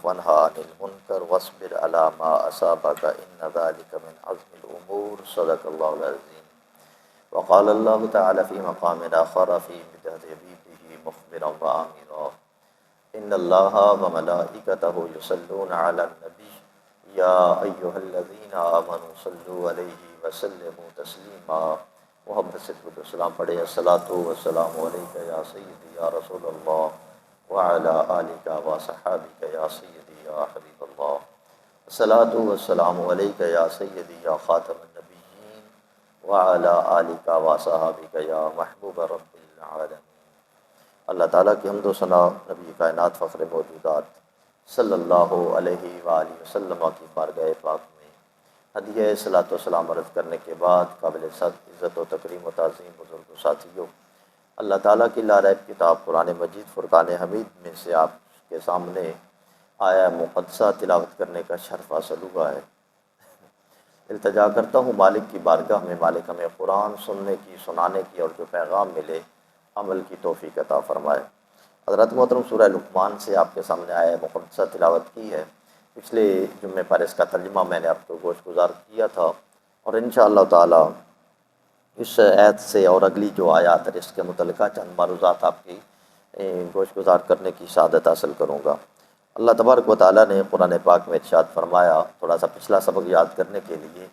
وانهى عن المنكر واصبر على ما أصابك إن ذلك من عزم الأمور صدق الله العظيم. وقال الله تعالى في مقام آخر في مدح حبيبه مخبرا وآمرا إن الله وملائكته يصلون على النبي يا أيها الذين آمنوا صلوا عليه وسلموا تسليما. محمد صلی السلام پڑھے الصلاۃ والسلام علیک یا سیدی یا رسول اللہ وعلی آلک و صحابک یا سیدی یا حبیب اللہ. الصلاۃ والسلام علیک یا سیدی یا خاتم النبیین وعلی آلک و صحابک یا محبوب رب العالمین. اللہ تعالیٰ کی حمد و ثنا نبی کائنات فخر موجودات صلی اللہ علیہ وآلہ وسلم کی بارگاہ پاک میں ہدیہ صلاۃ و سلام عرض کرنے کے بعد قابل صد عزت و تکریم و تعظیم بزرگ و ساتھیوں، اللہ تعالیٰ کی لاریب کتاب قرآن مجید فرقان حمید میں سے آپ کے سامنے آیا مقدسہ تلاوت کرنے کا شرف حاصل ہوا ہے. التجا کرتا ہوں مالک کی بارگاہ میں، مالک ہمیں قرآن سننے کی، سنانے کی اور جو پیغام ملے عمل کی توفیق عطا فرمائے. حضرت محترم سورہ لقمان سے آپ کے سامنے آیا مقدسہ تلاوت کی ہے. پچھلے جمعے پر اس کا ترجمہ میں نے آپ کو گوش گزار کیا تھا اور انشاءاللہ تعالی اس آیت سے اور اگلی جو آیات ہے اس کے متعلقہ چند معروضات آپ کی گوش گزار کرنے کی سعادت حاصل کروں گا. اللہ تبارک و تعالیٰ نے قرآن پاک میں ارشاد فرمایا، تھوڑا سا پچھلا سبق یاد کرنے کے لیے.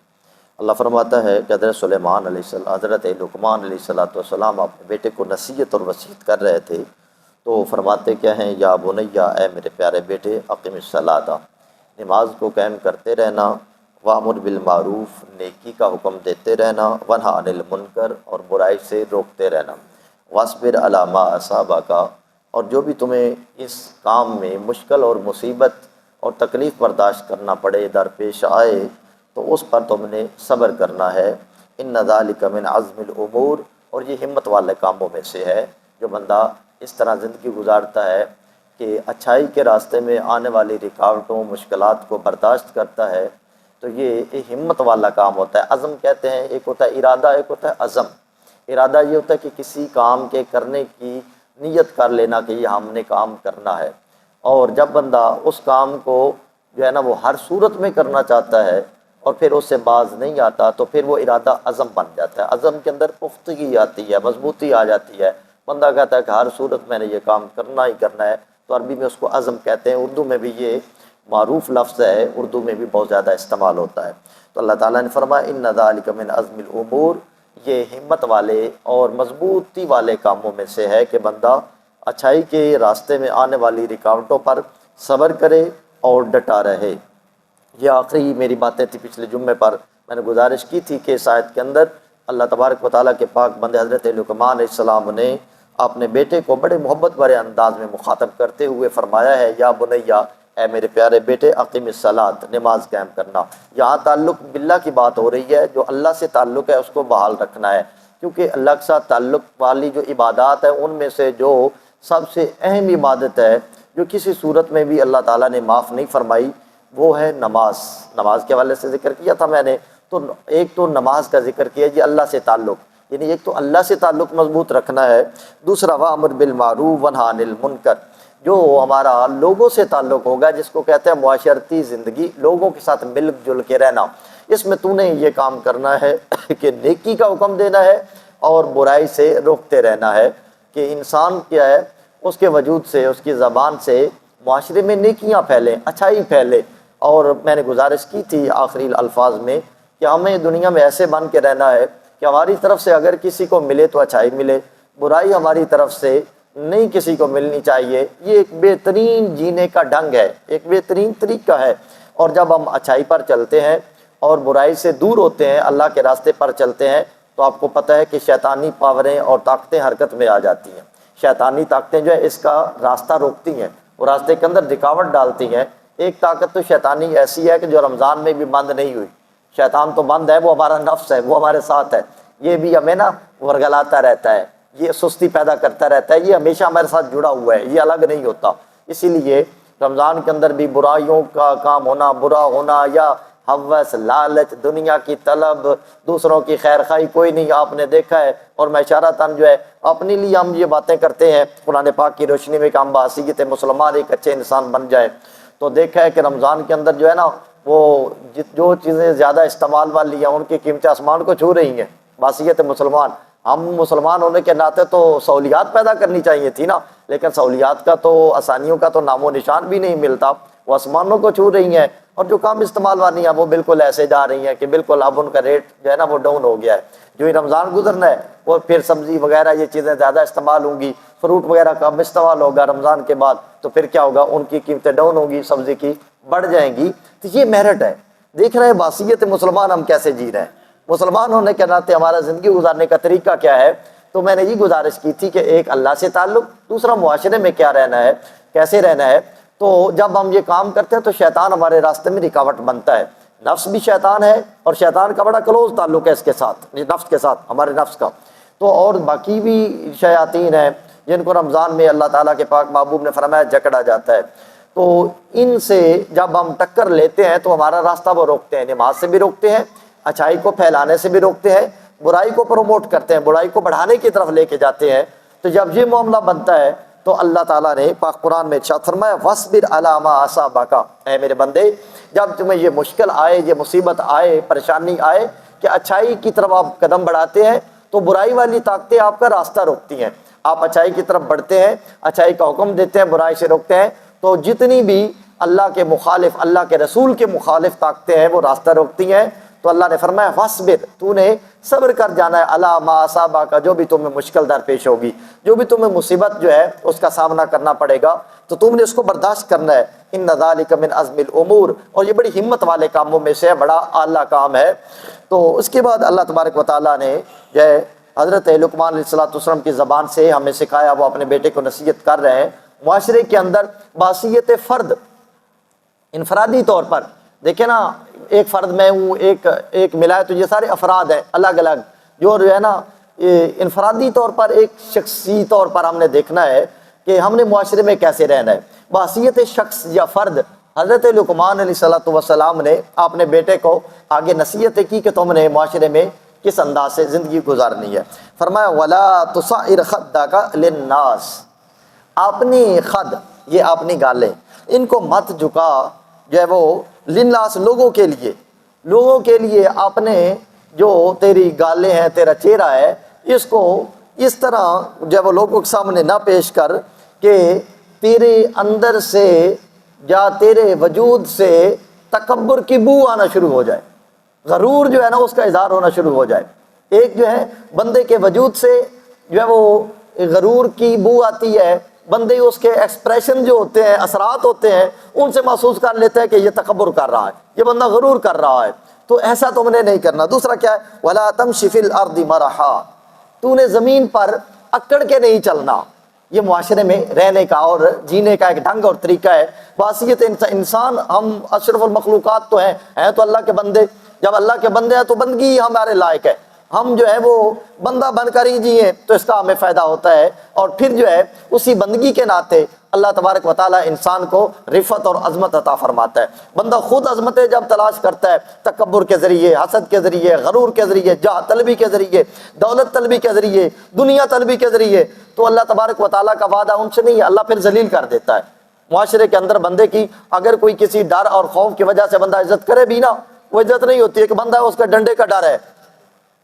اللہ فرماتا ہے کہ حضرت سلیمان علیہ السلام، حضرت لقمان علیہ السلام اپنے بیٹے کو نصیحت اور وصیت کر رہے تھے تو فرماتے کیا ہیں، یا بنیا، اے میرے پیارے بیٹے، اقم الصلاۃ، نماز کو قائم کرتے رہنا، وامر بالمعروف، نیکی کا حکم دیتے رہنا، ونہی عن المنکر، اور برائی سے روکتے رہنا، واصبر علی ما اصابک، اور جو بھی تمہیں اس کام میں مشکل اور مصیبت اور تکلیف برداشت کرنا پڑے، درپیش آئے تو اس پر تم نے صبر کرنا ہے. ان ذلک من عزم الامور، اور یہ ہمت والے کاموں میں سے ہے. جو بندہ اس طرح زندگی گزارتا ہے کہ اچھائی کے راستے میں آنے والی رکاوٹوں، مشکلات کو برداشت کرتا ہے تو یہ ہمت والا کام ہوتا ہے. عزم کہتے ہیں، ایک ہوتا ہے ارادہ، ایک ہوتا ہے عزم. ارادہ یہ ہوتا ہے کہ کسی کام کے کرنے کی نیت کر لینا کہ یہ ہم نے کام کرنا ہے، اور جب بندہ اس کام کو جو ہے نا وہ ہر صورت میں کرنا چاہتا ہے اور پھر اس سے باز نہیں آتا تو پھر وہ ارادہ عزم بن جاتا ہے. عزم کے اندر پختگی آتی ہے، مضبوطی آ جاتی ہے. بندہ کہتا ہے کہ ہر صورت میں نے یہ کام کرنا ہی کرنا ہے، تو عربی میں اس کو عزم کہتے ہیں. اردو میں بھی یہ معروف لفظ ہے، اردو میں بھی بہت زیادہ استعمال ہوتا ہے. تو اللہ تعالیٰ نے فرمایا ان ذلک من عزم الامور، یہ ہمت والے اور مضبوطی والے کاموں میں سے ہے کہ بندہ اچھائی کے راستے میں آنے والی رکاوٹوں پر صبر کرے اور ڈٹا رہے. یہ آخری میری باتیں تھی پچھلے جمعے پر. میں نے گزارش کی تھی کہ اس آیت کے اندر اللہ تبارک و تعالیٰ کے پاک بندے حضرت لقمان علیہ السلام نے اپنے بیٹے کو بڑے محبت بھرے انداز میں مخاطب کرتے ہوئے فرمایا ہے، یا بنیا، اے میرے پیارے بیٹے، اقم الصلاۃ، نماز قائم کرنا. یہاں تعلق باللہ کی بات ہو رہی ہے. جو اللہ سے تعلق ہے اس کو بحال رکھنا ہے، کیونکہ اللہ کے ساتھ تعلق والی جو عبادات ہیں ان میں سے جو سب سے اہم عبادت ہے جو کسی صورت میں بھی اللہ تعالیٰ نے معاف نہیں فرمائی وہ ہے نماز. نماز کے حوالے سے ذکر کیا تھا میں نے. تو ایک تو نماز کا ذکر کیا جی اللہ سے تعلق، یعنی ایک تو اللہ سے تعلق مضبوط رکھنا ہے. دوسرا وامر بالمعروف ونہی عن المنکر، جو ہمارا لوگوں سے تعلق ہوگا، جس کو کہتے ہیں معاشرتی زندگی، لوگوں کے ساتھ مل جل کے رہنا. اس میں تو نے یہ کام کرنا ہے کہ نیکی کا حکم دینا ہے اور برائی سے روکتے رہنا ہے کہ انسان کیا ہے، اس کے وجود سے، اس کی زبان سے معاشرے میں نیکیاں پھیلیں، اچھائی پھیلے. اور میں نے گزارش کی تھی آخری الفاظ میں کہ ہمیں دنیا میں ایسے بن کے رہنا ہے کہ ہماری طرف سے اگر کسی کو ملے تو اچھائی ملے، برائی ہماری طرف سے نہیں کسی کو ملنی چاہیے. یہ ایک بہترین جینے کا ڈھنگ ہے، ایک بہترین طریقہ ہے. اور جب ہم اچھائی پر چلتے ہیں اور برائی سے دور ہوتے ہیں، اللہ کے راستے پر چلتے ہیں، تو آپ کو پتہ ہے کہ شیطانی پاوریں اور طاقتیں حرکت میں آ جاتی ہیں. شیطانی طاقتیں جو ہے اس کا راستہ روکتی ہیں، وہ راستے کے اندر رکاوٹ ڈالتی ہیں. ایک طاقت تو شیطانی ایسی ہے کہ جو رمضان میں بھی بند نہیں ہوئی. شیطان تو بند ہے، وہ ہمارا نفس ہے، وہ ہمارے ساتھ ہے. یہ بھی ہمیں نا ورگلاتا رہتا ہے، یہ سستی پیدا کرتا رہتا ہے، یہ ہمیشہ ہمارے ساتھ جڑا ہوا ہے، یہ الگ نہیں ہوتا. اسی لیے رمضان کے اندر بھی برائیوں کا کام ہونا، برا ہونا، یا ہوس، لالچ، دنیا کی طلب، دوسروں کی خیر خواہی کوئی نہیں آپ نے دیکھا ہے. اور میں اشارتاً جو ہے اپنے لیے ہم یہ باتیں کرتے ہیں قرآن پاک کی روشنی میں کہ ہم بحیثیت مسلمان ایک اچھے انسان بن جائیں. تو دیکھا ہے کہ رمضان کے اندر جو ہے نا وہ جو چیزیں زیادہ استعمال والی ہیں ان کی قیمتیں آسمان کو چھو رہی ہیں۔ باصیت مسلمان، ہم مسلمان ہونے کے ناطے تو سہولیات پیدا کرنی چاہیے تھی نا، لیکن سہولیات کا تو، آسانیوں کا تو نام و نشان بھی نہیں ملتا، وہ آسمانوں کو چھو رہی ہیں، اور جو کام استعمال والی ہیں وہ بالکل ایسے جا رہی ہیں کہ بالکل اب ان کا ریٹ جو ہے نا وہ ڈاؤن ہو گیا ہے۔ جو ہی رمضان گزرنا ہے اور پھر سبزی وغیرہ یہ چیزیں زیادہ استعمال ہوں گی، فروٹ وغیرہ کم استعمال ہوگا رمضان کے بعد، تو پھر کیا ہوگا، ان کی قیمتیں ڈاؤن ہوں گی، سبزی کی بڑھ جائیں گی۔ تو یہ میرٹ ہے، دیکھ رہے ہیں باصیت مسلمان ہم کیسے جی رہے ہیں، مسلمان ہونے کے ناطے ہمارا زندگی گزارنے کا طریقہ کیا ہے۔ تو میں نے یہ گزارش کی تھی کہ ایک اللہ سے تعلق، دوسرا معاشرے میں کیا رہنا ہے، کیسے رہنا ہے۔ تو جب ہم یہ کام کرتے ہیں تو شیطان ہمارے راستے میں رکاوٹ بنتا ہے، نفس بھی شیطان ہے، اور شیطان کا بڑا کلوز تعلق ہے اس کے ساتھ، نفس کے ساتھ، ہمارے نفس کا۔ تو اور باقی بھی شیاطین ہیں جن کو رمضان میں اللہ تعالیٰ کے پاک محبوب نے فرمایا جکڑا جاتا ہے۔ تو ان سے جب ہم ٹکر لیتے ہیں تو ہمارا راستہ وہ روکتے ہیں، نماز سے بھی روکتے ہیں، اچھائی کو پھیلانے سے بھی روکتے ہیں، برائی کو پروموٹ کرتے ہیں، برائی کو بڑھانے کی طرف لے کے جاتے ہیں۔ تو جب یہ معاملہ بنتا ہے تو اللہ تعالیٰ نے پاک قرآن میں ارشاد فرمایا وَاصْبِرْ عَلَىٰ مَا أَصَابَكَ، اے میرے بندے جب تمہیں یہ مشکل آئے، یہ مصیبت آئے، پریشانی آئے کہ اچھائی کی طرف آپ قدم بڑھاتے ہیں تو برائی والی طاقتیں آپ کا راستہ روکتی ہیں، آپ اچھائی کی طرف بڑھتے ہیں، اچھائی کا حکم دیتے ہیں، برائی سے روکتے ہیں، تو جتنی بھی اللہ کے مخالف، اللہ کے رسول کے مخالف طاقتیں ہیں وہ راستہ روکتی ہیں۔ تو اللہ نے فرمایا فاصبر، تو نے صبر کر جانا ہے، علی ما اصابک، جو بھی تمہیں مشکل درپیش ہوگی، جو بھی تمہیں مصیبت جو ہے اس کا سامنا کرنا پڑے گا تو تم نے اس کو برداشت کرنا ہے۔ ان ذالک من عزم الامور، اور یہ بڑی ہمت والے کاموں میں سے ہے، بڑا اعلیٰ کام ہے۔ تو اس کے بعد اللہ تبارک و تعالیٰ نے جو ہے حضرت لقمان علیہ السلام کی زبان سے ہمیں سکھایا، وہ اپنے بیٹے کو نصیحت کر رہے ہیں۔ معاشرے کے اندر باصیت فرد، انفرادی طور پر دیکھیں نا، ایک فرد میں ہوں، ایک ملا ہے تو یہ سارے افراد ہیں الگ الگ، جو ہے نا انفرادی طور پر ایک شخصی طور پر ہم نے دیکھنا ہے کہ ہم نے معاشرے میں کیسے رہنا ہے۔ باصیت شخص یا فرد، حضرت لقمان علیہ السلام نے اپنے بیٹے کو آگے نصیحت کی کہ تم نے معاشرے میں کس انداز سے زندگی گزارنی ہے۔ فرمایا وَلَا تُصَعِّرْ خَدَّكَ لِلنَّاسِ، اپنی خد، یہ اپنی گالیں، ان کو مت جھکا جو ہے وہ للناس، لوگوں کے لیے اپنے جو تیری گالیں ہیں، تیرا چہرہ ہے، اس کو اس طرح جو ہے وہ لوگوں کے سامنے نہ پیش کر کہ تیرے اندر سے یا تیرے وجود سے تکبر کی بو آنا شروع ہو جائے، غرور جو ہے نا اس کا اظہار ہونا شروع ہو جائے۔ ایک جو ہے بندے کے وجود سے جو ہے وہ غرور کی بو آتی ہے، بندے اس کے ایکسپریشن جو ہوتے ہیں، اثرات ہوتے ہیں، ان سے محسوس کر لیتے ہیں کہ یہ تکبر کر رہا ہے، یہ بندہ غرور کر رہا ہے۔ تو ایسا تم نے نہیں کرنا۔ دوسرا کیا ہے، وَلَا تَمْشِ فِي الْأَرْضِ مَرَحًا، تو نے زمین پر اکڑ کے نہیں چلنا۔ یہ معاشرے میں رہنے کا اور جینے کا ایک ڈھنگ اور طریقہ ہے۔ باصیت انسان، ہم اشرف المخلوقات تو ہیں تو اللہ کے بندے، جب اللہ کے بندے ہیں تو بندگی ہمارے لائق ہے، ہم جو ہے وہ بندہ بن کر ہی جیے تو اس کا ہمیں فائدہ ہوتا ہے۔ اور پھر جو ہے اسی بندگی کے ناطے اللہ تبارک و تعالیٰ انسان کو رفعت اور عظمت عطا فرماتا ہے۔ بندہ خود عظمتیں جب تلاش کرتا ہے تکبر کے ذریعے، حسد کے ذریعے، غرور کے ذریعے، جاہ طلبی کے ذریعے، دولت طلبی کے ذریعے، دنیا طلبی کے ذریعے، تو اللہ تبارک و تعالیٰ کا وعدہ ان سے نہیں ہے، اللہ پھر ذلیل کر دیتا ہے۔ معاشرے کے اندر بندے کی اگر کوئی کسی ڈر اور خوف کی وجہ سے بندہ عزت کرے بھی نا، وہ عزت نہیں ہوتی ہے کہ بندہ اس کا ڈنڈے کا ڈر ہے،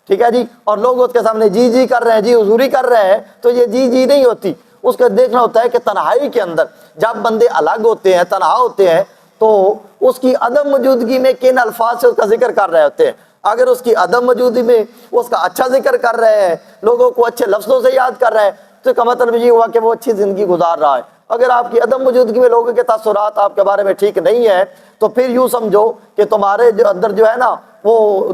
ٹھیک ہے جی، اور لوگ اس کے سامنے جی جی کر رہے ہیں، جی حضوری کر رہے ہیں، تو یہ جی جی نہیں ہوتی۔ اس کا دیکھنا ہوتا ہے کہ تنہائی کے اندر جب بندے الگ ہوتے ہیں، تنہا ہوتے ہیں، تو اس کی عدم موجودگی میں کن الفاظ سے اس کا ذکر کر رہے ہوتے ہیں۔ اگر اس کی عدم موجودگی میں اس کا اچھا ذکر کر رہے ہیں، لوگوں کو اچھے لفظوں سے یاد کر رہے ہیں، تو اس کا مطلب یہ ہوا کہ وہ اچھی زندگی گزار رہا ہے۔ اگر آپ کی عدم موجودگی میں لوگوں کے تاثرات آپ کے بارے میں ٹھیک نہیں ہے تو پھر یوں سمجھو کہ تمہارے جو اندر جو ہے نا وہ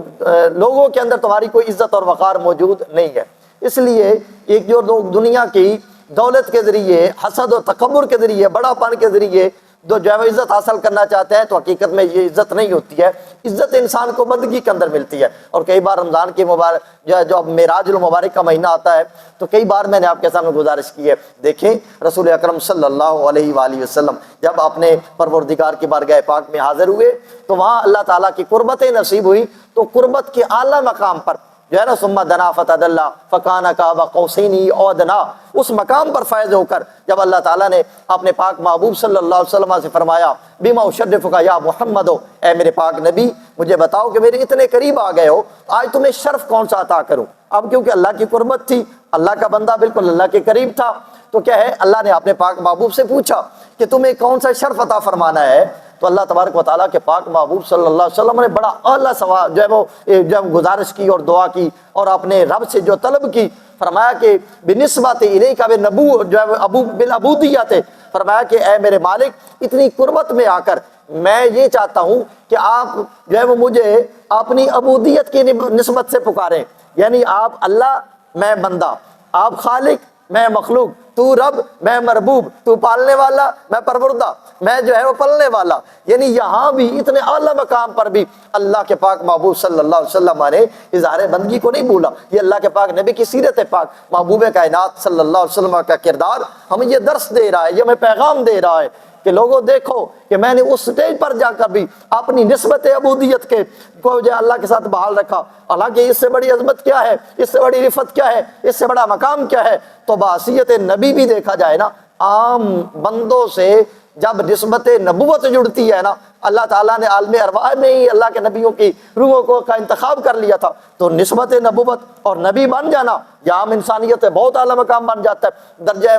لوگوں کے اندر تمہاری کوئی عزت اور وقار موجود نہیں ہے۔ اس لیے ایک جو لوگ دنیا کی دولت کے ذریعے، حسد و تکبر کے ذریعے، بڑا پن کے ذریعے جو ہے وہ عزت حاصل کرنا چاہتے ہیں، تو حقیقت میں یہ عزت نہیں ہوتی ہے۔ عزت انسان کو بندگی کے اندر ملتی ہے۔ اور کئی بار رمضان کی مبارک جو معراج المبارک کا مہینہ آتا ہے تو کئی بار میں نے آپ کے سامنے گزارش کی ہے، دیکھیں رسول اکرم صلی اللہ علیہ وآلہ وسلم جب اپنے پروردگار کی بارگاہ پاک میں حاضر ہوئے تو وہاں اللہ تعالیٰ کی قربت نصیب ہوئی، تو قربت کے اعلیٰ مقام پر جو ہے نا ثم دنا فتدلى فكان قاب قوسين او ادنى، اس مقام پر فائز ہو کر جب اللہ تعالیٰ نے اپنے پاک محبوب صلی اللہ علیہ وسلم سے فرمایا بما اشرفک یا محمد، اے میرے پاک نبی مجھے بتاؤ کہ میرے اتنے قریب آ گئے ہو، آج تمہیں شرف کون سا عطا کروں؟ اب کیونکہ اللہ کی قربت تھی، اللہ کا بندہ بالکل اللہ کے قریب تھا، تو کیا ہے اللہ نے اپنے پاک محبوب سے پوچھا کہ تمہیں کون سا شرف عطا فرمانا ہے؟ تو اللہ تبارک و تعالیٰ کے پاک محبوب صلی اللہ علیہ وسلم نے بڑا اعلیٰ سوال جو ہے وہ جب گزارش کی اور دعا کی اور اپنے رب سے جو طلب کی، فرمایا کہ بنسبت الیک بنبو جو ہے ابو بالعبودیت، فرمایا کہ اے میرے مالک اتنی قربت میں آ کر میں یہ چاہتا ہوں کہ آپ جو ہے وہ مجھے اپنی عبودیت کی نسبت سے پکاریں، یعنی آپ اللہ میں بندہ، آپ خالق میں مخلوق، تو رب میں مربوب، تو پالنے والا میں پروردہ، میں جو ہے وہ پلنے والا، یعنی یہاں بھی اتنے اعلیٰ مقام پر بھی اللہ کے پاک محبوب صلی اللہ علیہ وسلم نے اظہار بندگی کو نہیں بھولا۔ یہ اللہ کے پاک نبی کی سیرت پاک محبوب کائنات صلی اللہ علیہ وسلم کا کردار ہمیں یہ درس دے رہا ہے، یہ ہمیں پیغام دے رہا ہے کہ لوگوں دیکھو کہ میں نے اس سٹیج پر جا کر بھی اپنی نسبت عبودیت کے کو جو اللہ کے ساتھ بحال رکھا، حالانکہ اس سے بڑی عظمت کیا ہے، اس سے بڑی رفت کیا ہے، اس سے بڑا مقام کیا ہے؟ تو بحیثیت نبی بھی دیکھا جائے نا، عام بندوں سے جب نسبت نبوت جڑتی ہے نا، اللہ تعالیٰ نے عالم ارواح میں ہی اللہ کے نبیوں کی روحوں کو کا انتخاب کر لیا تھا، تو نسبت نبوت اور نبی بن جانا یہ عام انسانیت ہے، بہت اعلیٰ مقام بن جاتا ہے، درجہ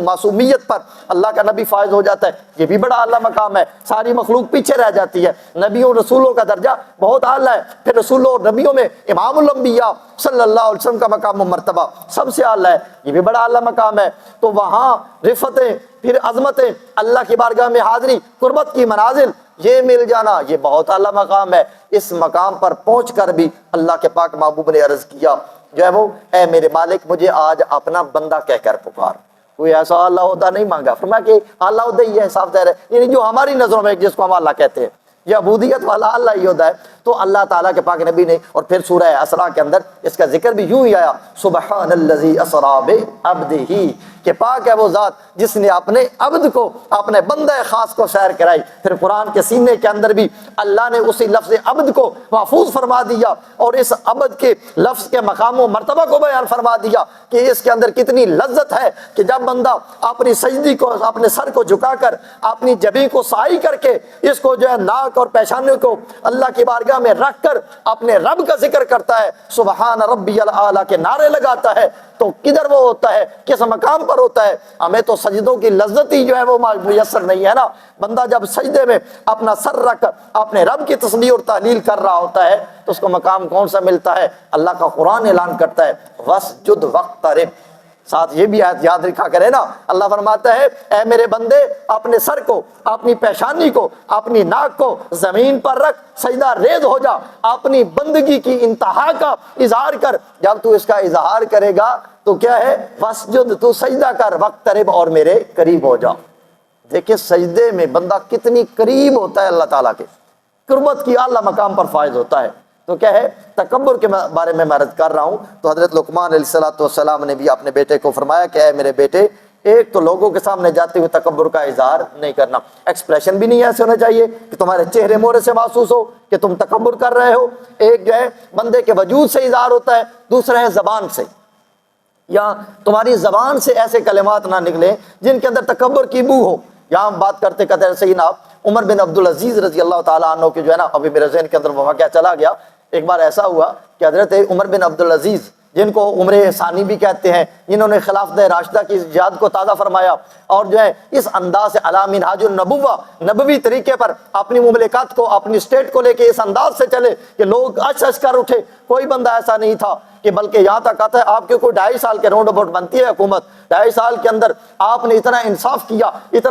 معصومیت پر اللہ کا نبی فائز ہو جاتا ہے، یہ بھی بڑا اعلیٰ مقام ہے، ساری مخلوق پیچھے رہ جاتی ہے، نبیوں رسولوں کا درجہ بہت اعلیٰ ہے، پھر رسولوں اور نبیوں میں امام الانبیاء صلی اللہ علیہ وسلم کا مقام و مرتبہ سب سے اعلیٰ ہے، یہ بھی بڑا اعلیٰ مقام ہے، تو وہاں رفتیں پھر عظمتیں، اللہ کی بارگاہ میں حاضری، قربت کی منازل یہ مل جانا یہ بہت اعلیٰ مقام ہے۔ اس مقام پر پہنچ کر بھی اللہ کے پاک محبوب نے عرض کیا جو ہے وہ اے میرے مالک مجھے آج اپنا بندہ کہہ کر پکار، کوئی ایسا اللہ عہدہ نہیں مانگا، فرمایا کہ اللہ عہدہ ہی ہے، صاف ظاہر ہے، یعنی جو ہماری نظروں میں جس کو ہم اللہ کہتے ہیں یہ عبودیت والا اللہ ہی ہوتا ہے، تو اللہ تعالیٰ کے پاک نبی نے، اور پھر سورہ اسراء کے اندر اس کا ذکر بھی یوں ہی آیا سبحان الذی اسریٰ بعبدہ، کہ پاک ہے وہ ذات جس نے اپنے عبد کو، اپنے بندہ خاص کو سیر کرائی۔ پھر قرآن کے سینے کے اندر بھی اللہ نے اسی لفظ عبد کو محفوظ فرما دیا اور اس عبد کے لفظ کے مقام و مرتبہ کو بیان فرما دیا کہ اس کے اندر کتنی لذت ہے کہ جب بندہ اپنی سجدی کو، اپنے سر کو جھکا کر، اپنی جبین کو سائی کر کے، اس کو جو ہے ناک اور پیشانی کو اللہ کی بارگاہ میں رکھ کر اپنے رب کا ذکر کرتا ہے، سبحان ربی الاعلیٰ کے نعرے لگاتا ہے، تو کدھر وہ ہوتا ہے، کس مقام پر ہوتا ہے؟ ہمیں تو سجدوں کی لذت ہی جو ہے وہ میسر نہیں ہے نا۔ بندہ جب سجدے میں اپنا سر رکھ کر اپنے رب کی تسبیح اور تحلیل کر رہا ہوتا ہے تو اس کو مقام کون سا ملتا ہے؟ اللہ کا قرآن اعلان کرتا ہے وَاسْجُدْ وَاقْتَرِب، ساتھ یہ بھی آیت یاد رکھا کرے نا، اللہ فرماتا ہے اے میرے بندے اپنے سر کو، اپنی پیشانی کو، اپنی ناک کو زمین پر رکھ، سجدہ ریز ہو جا، اپنی بندگی کی انتہا کا اظہار کر۔ جب تو اس کا اظہار کرے گا تو کیا ہے؟ وَاسْجُدْ، تو سجدہ کر، وَاقْتَرِب، اور میرے قریب ہو جا۔ دیکھیں سجدے میں بندہ کتنی قریب ہوتا ہے اللہ تعالیٰ کے، قربت کی اعلیٰ مقام پر فائز ہوتا ہے۔ تو کیا ہے؟ تکبر کے بارے میں عرض کر رہا ہوں، تو حضرت لقمان علیہ السلام نے بھی اپنے بیٹے کو فرمایا کہ اے میرے بیٹے، ایک تو لوگوں کے سامنے جاتے ہوئے تکبر کا اظہار نہیں کرنا، ایکسپریشن بھی نہیں ایسے ہونا چاہیے کہ تمہارے چہرے مورے سے محسوس ہو کہ تم تکبر کر رہے ہو۔ ایک جو ہے بندے کے وجود سے اظہار ہوتا ہے، دوسرا ہے زبان سے، یا تمہاری زبان سے ایسے کلمات نہ نکلیں جن کے اندر تکبر کی بو ہو۔ یہاں ہم بات کرتے کرتے سیدنا عمر بن عبدالعزیز رضی اللہ تعالیٰ عنہ کے جو ہے نا، ابھی میرے ذہن کے اندر وہ واقعہ چلا گیا، ایک بار ایسا ہوا کہ حضرت عمر بن عبدالعزیز جن کو عمر ثانی بھی کہتے ہیں، جنہوں نے خلافت راشدہ کی جہاد کو تازہ فرمایا اور جو ہے اس انداز سے علی منہاج النبوہ، نبوی طریقے پر اپنی مملکت کو، اپنی اسٹیٹ کو لے کے اس انداز سے چلے کہ لوگ اچ اچ کر اٹھے۔ کوئی بندہ ایسا نہیں تھا کہ بلکہ یہاں تک آتا ہے آپ کے کوئی 2.5 سال کے راؤنڈ اباؤٹ بنتی ہے حکومت، 2.5 سال کے اندر آپ نے اتنا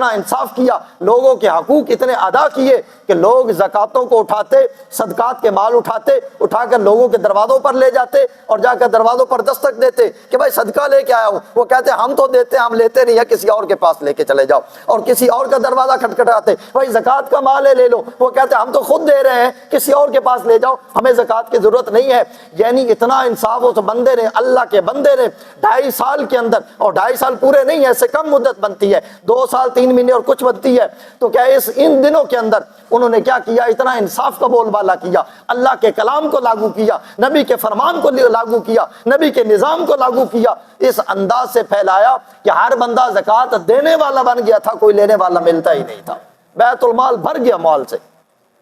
انصاف کیا، لوگوں کے حقوق اتنے ادا کیے کہ لوگ زکاتوں کو اٹھاتے، صدقات کے مال اٹھا کر لوگوں کے دروازوں پر لے جاتے اور جا کر دروازوں پر دستک دیتے کہ بھائی صدقہ لے کے آیا ہوں۔ وہ کہتے ہم تو دیتے ہم لیتے نہیں ہے، کسی اور کے پاس لے کے چلے جاؤ، اور کسی اور کا دروازہ کھٹکھٹاتے، بھائی زکات کا مال ہے لے لو۔ وہ کہتے ہم تو خود دے رہے ہیں، کسی اور کے پاس لے جاؤ، ہمیں زکات کی ضرورت نہیں ہے۔ یعنی اتنا انصاف اب اس بندے نے، اللہ کے بندے نے 2.5 سال کے اندر، اور 2.5 سال پورے نہیں، ایسے کم مدت بنتی ہے، 2 سال 3 مہینے اور کچھ بنتی ہے، تو کیا ان دنوں کے اندر انہوں نے کیا کیا؟ اتنا انصاف کا بول بالا کیا، اللہ کے کلام کو لاگو کیا، نبی کے فرمان کو لاگو کیا، نبی کے نظام کو لاگو کیا، اس انداز سے پھیلایا کہ ہر بندہ زکوٰۃ دینے والا بن گیا تھا، کوئی لینے والا ملتا ہی نہیں تھا، بیت المال بھر گیا مال سے،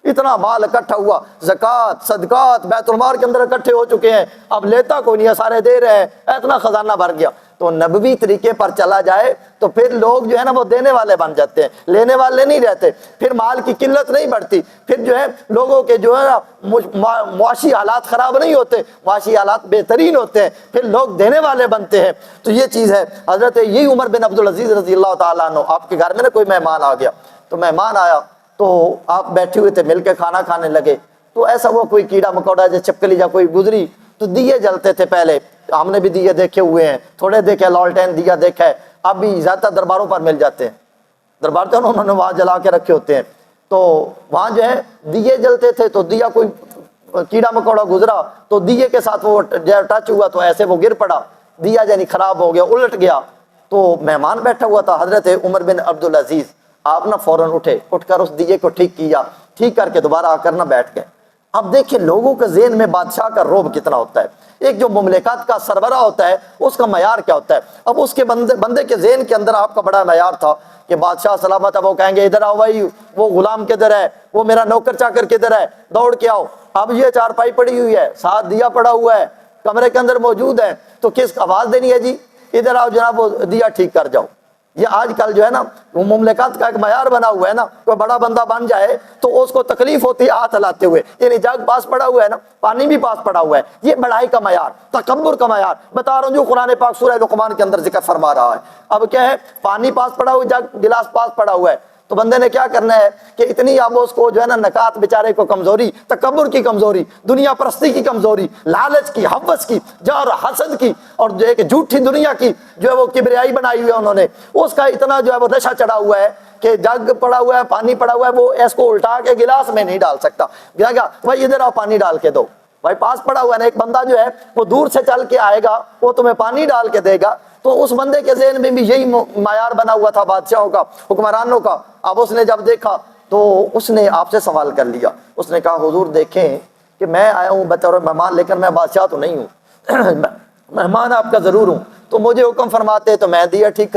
اتنا مال اکٹھا ہوا، زکوٰۃ صدقات بیت المال کے اندر اکٹھے ہو چکے ہیں، اب لیتا کوئی نہیں ہے، سارے دے رہے ہیں، اتنا خزانہ بھر گیا۔ تو نبوی طریقے پر چلا جائے تو پھر لوگ جو ہے نا وہ دینے والے بن جاتے ہیں، لینے والے نہیں رہتے، پھر مال کی قلت نہیں بڑھتی، پھر جو ہے لوگوں کے جو ہے نا معاشی حالات خراب نہیں ہوتے، معاشی حالات بہترین ہوتے ہیں، پھر لوگ دینے والے بنتے ہیں۔ تو یہ چیز ہے۔ حضرت یہی عمر بن عبدالعزیز رضی اللہ تعالیٰ عنہ، آپ کے گھر میں نا کوئی مہمان آ گیا، تو مہمان آیا تو آپ بیٹھے ہوئے تھے، مل کے کھانا کھانے لگے، تو ایسا ہوا کوئی کیڑا مکوڑا یا چھپکلی یا کوئی گزری، تو دیے جلتے تھے، پہلے ہم نے بھی دیے دیکھے ہوئے ہیں، تھوڑے دیکھے، لالٹین دیا دیکھا ہے، اب بھی زیادہ درباروں پر مل جاتے ہیں، دربار جو انہوں نے وہاں جلا کے رکھے ہوتے ہیں، تو وہاں جو ہے دیے جلتے تھے، تو دیا کوئی کیڑا مکوڑا گزرا تو دیے کے ساتھ وہ ٹچ ہوا تو ایسے وہ گر پڑا، دیا یعنی خراب ہو گیا، الٹ گیا۔ تو مہمان بیٹھا ہوا تھا حضرت عمر بن عبدالعزیز، آپ نہ فوراً اٹھ کر اس دیے کو ٹھیک کیا، ٹھیک کر کے دوبارہ آ کر نہ بیٹھ گئے۔ اب دیکھیں لوگوں کے ذہن میں بادشاہ کا رعب کتنا ہوتا ہے، ایک جو مملکت کا سربراہ ہوتا ہے اس کا معیار کیا ہوتا ہے۔ اب اس کے بندے کے ذہن کے اندر آپ کا بڑا معیار تھا کہ بادشاہ سلامت ہے، وہ کہیں گے ادھر آؤ بھائی، وہ غلام کدھر ہے، وہ میرا نوکر چاکر کدھر ہے، دوڑ کے آؤ۔ اب یہ چارپائی پڑی ہوئی ہے، ساتھ دیا پڑا ہوا ہے، کمرے کے اندر موجود ہے، تو کس آواز دینی ہے؟ جی ادھر آؤ جناب، وہ دیا ٹھیک کر جاؤ۔ یہ آج کل جو ہے نا وہ مملکت کا ایک معیار بنا ہوا ہے نا، کوئی بڑا بندہ بن جائے تو اس کو تکلیف ہوتی ہے ہاتھ ہلاتے ہوئے، یعنی جگ پاس پڑا ہوا ہے نا، پانی بھی پاس پڑا ہوا ہے، یہ بڑائی کا معیار، تکبر کا معیار بتا رہا ہوں جو قرآن پاک سورہ لقمان کے اندر ذکر فرما رہا ہے۔ اب کیا ہے، پانی پاس پڑا ہوا، جگ گلاس پاس پڑا ہوا ہے، تو بندے نے کیا کرنا ہے کہ اتنی اب اس کو جو ہے نا نکات بیچارے کو کمزوری، تکبر کی کمزوری، دنیا پرستی کی کمزوری، لالچ کی، ہوس کی، جور حسد کی، اور جو ایک جھوٹی دنیا کی جو ہے وہ کبریائی بنائی ہوئی ہے انہوں نے، اس کا اتنا جو ہے وہ نشہ چڑھا ہوا ہے کہ جگ پڑا ہوا ہے، پانی پڑا ہوا ہے، وہ اس کو الٹا کے گلاس میں نہیں ڈال سکتا، کیا بھائی ادھر آؤ پانی ڈال کے دو، بھائی پاس پڑا ہوا ہے نا، ایک بندہ جو ہے وہ دور سے چل کے آئے گا، وہ تمہیں پانی ڈال کے دے گا، تو اس بندے کے ذہن میں بھی یہی معیار بنا ہوا تھا بادشاہوں کا، حکمرانوں کا۔ اب اس نے جب دیکھا تو اس نے آپ سے سوال کر لیا، اس نے کہا حضور دیکھیں کہ میں آیا ہوں بطور مہمان، لیکن میں بادشاہ تو نہیں ہوں، مہمان آپ کا ضرور ہوں، تو مجھے حکم فرماتے تو میں دیا ٹھیک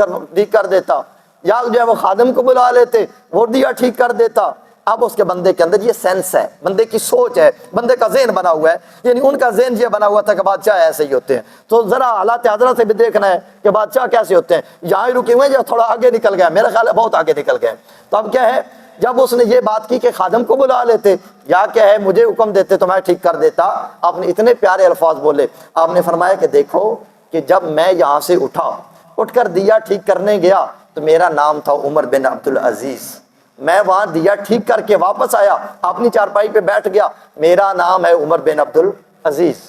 کر دیتا، یا جو ہے وہ خادم کو بلا لیتے وہ دیا ٹھیک کر دیتا۔ اب اس کے بندے کے اندر یہ سینس ہے، بندے کی سوچ ہے، بندے کا ذہن بنا ہوا ہے، یعنی ان کا ذہن یہ بنا ہوا تھا کہ بادشاہ ایسے ہی ہوتے ہیں۔ تو ذرا حالات حضرت سے بھی دیکھنا ہے کہ بادشاہ کیسے ہوتے ہیں، یہاں ہی رکے ہوئے ہیں یا تھوڑا آگے نکل گئے، میرا خیال ہے بہت آگے نکل گئے۔ تو اب کیا ہے، جب اس نے یہ بات کی کہ خادم کو بلا لیتے یا کیا ہے مجھے حکم دیتے تو میں ٹھیک کر دیتا، آپ نے اتنے پیارے الفاظ بولے، آپ نے فرمایا کہ دیکھو کہ جب میں یہاں سے اٹھ کر دیا ٹھیک کرنے گیا تو میرا نام تھا عمر بن عبدالعزیز، میں وہاں دیا ٹھیک کر کے واپس آیا، اپنی چارپائی پہ بیٹھ گیا، میرا نام ہے عمر بن عبدالعزیز۔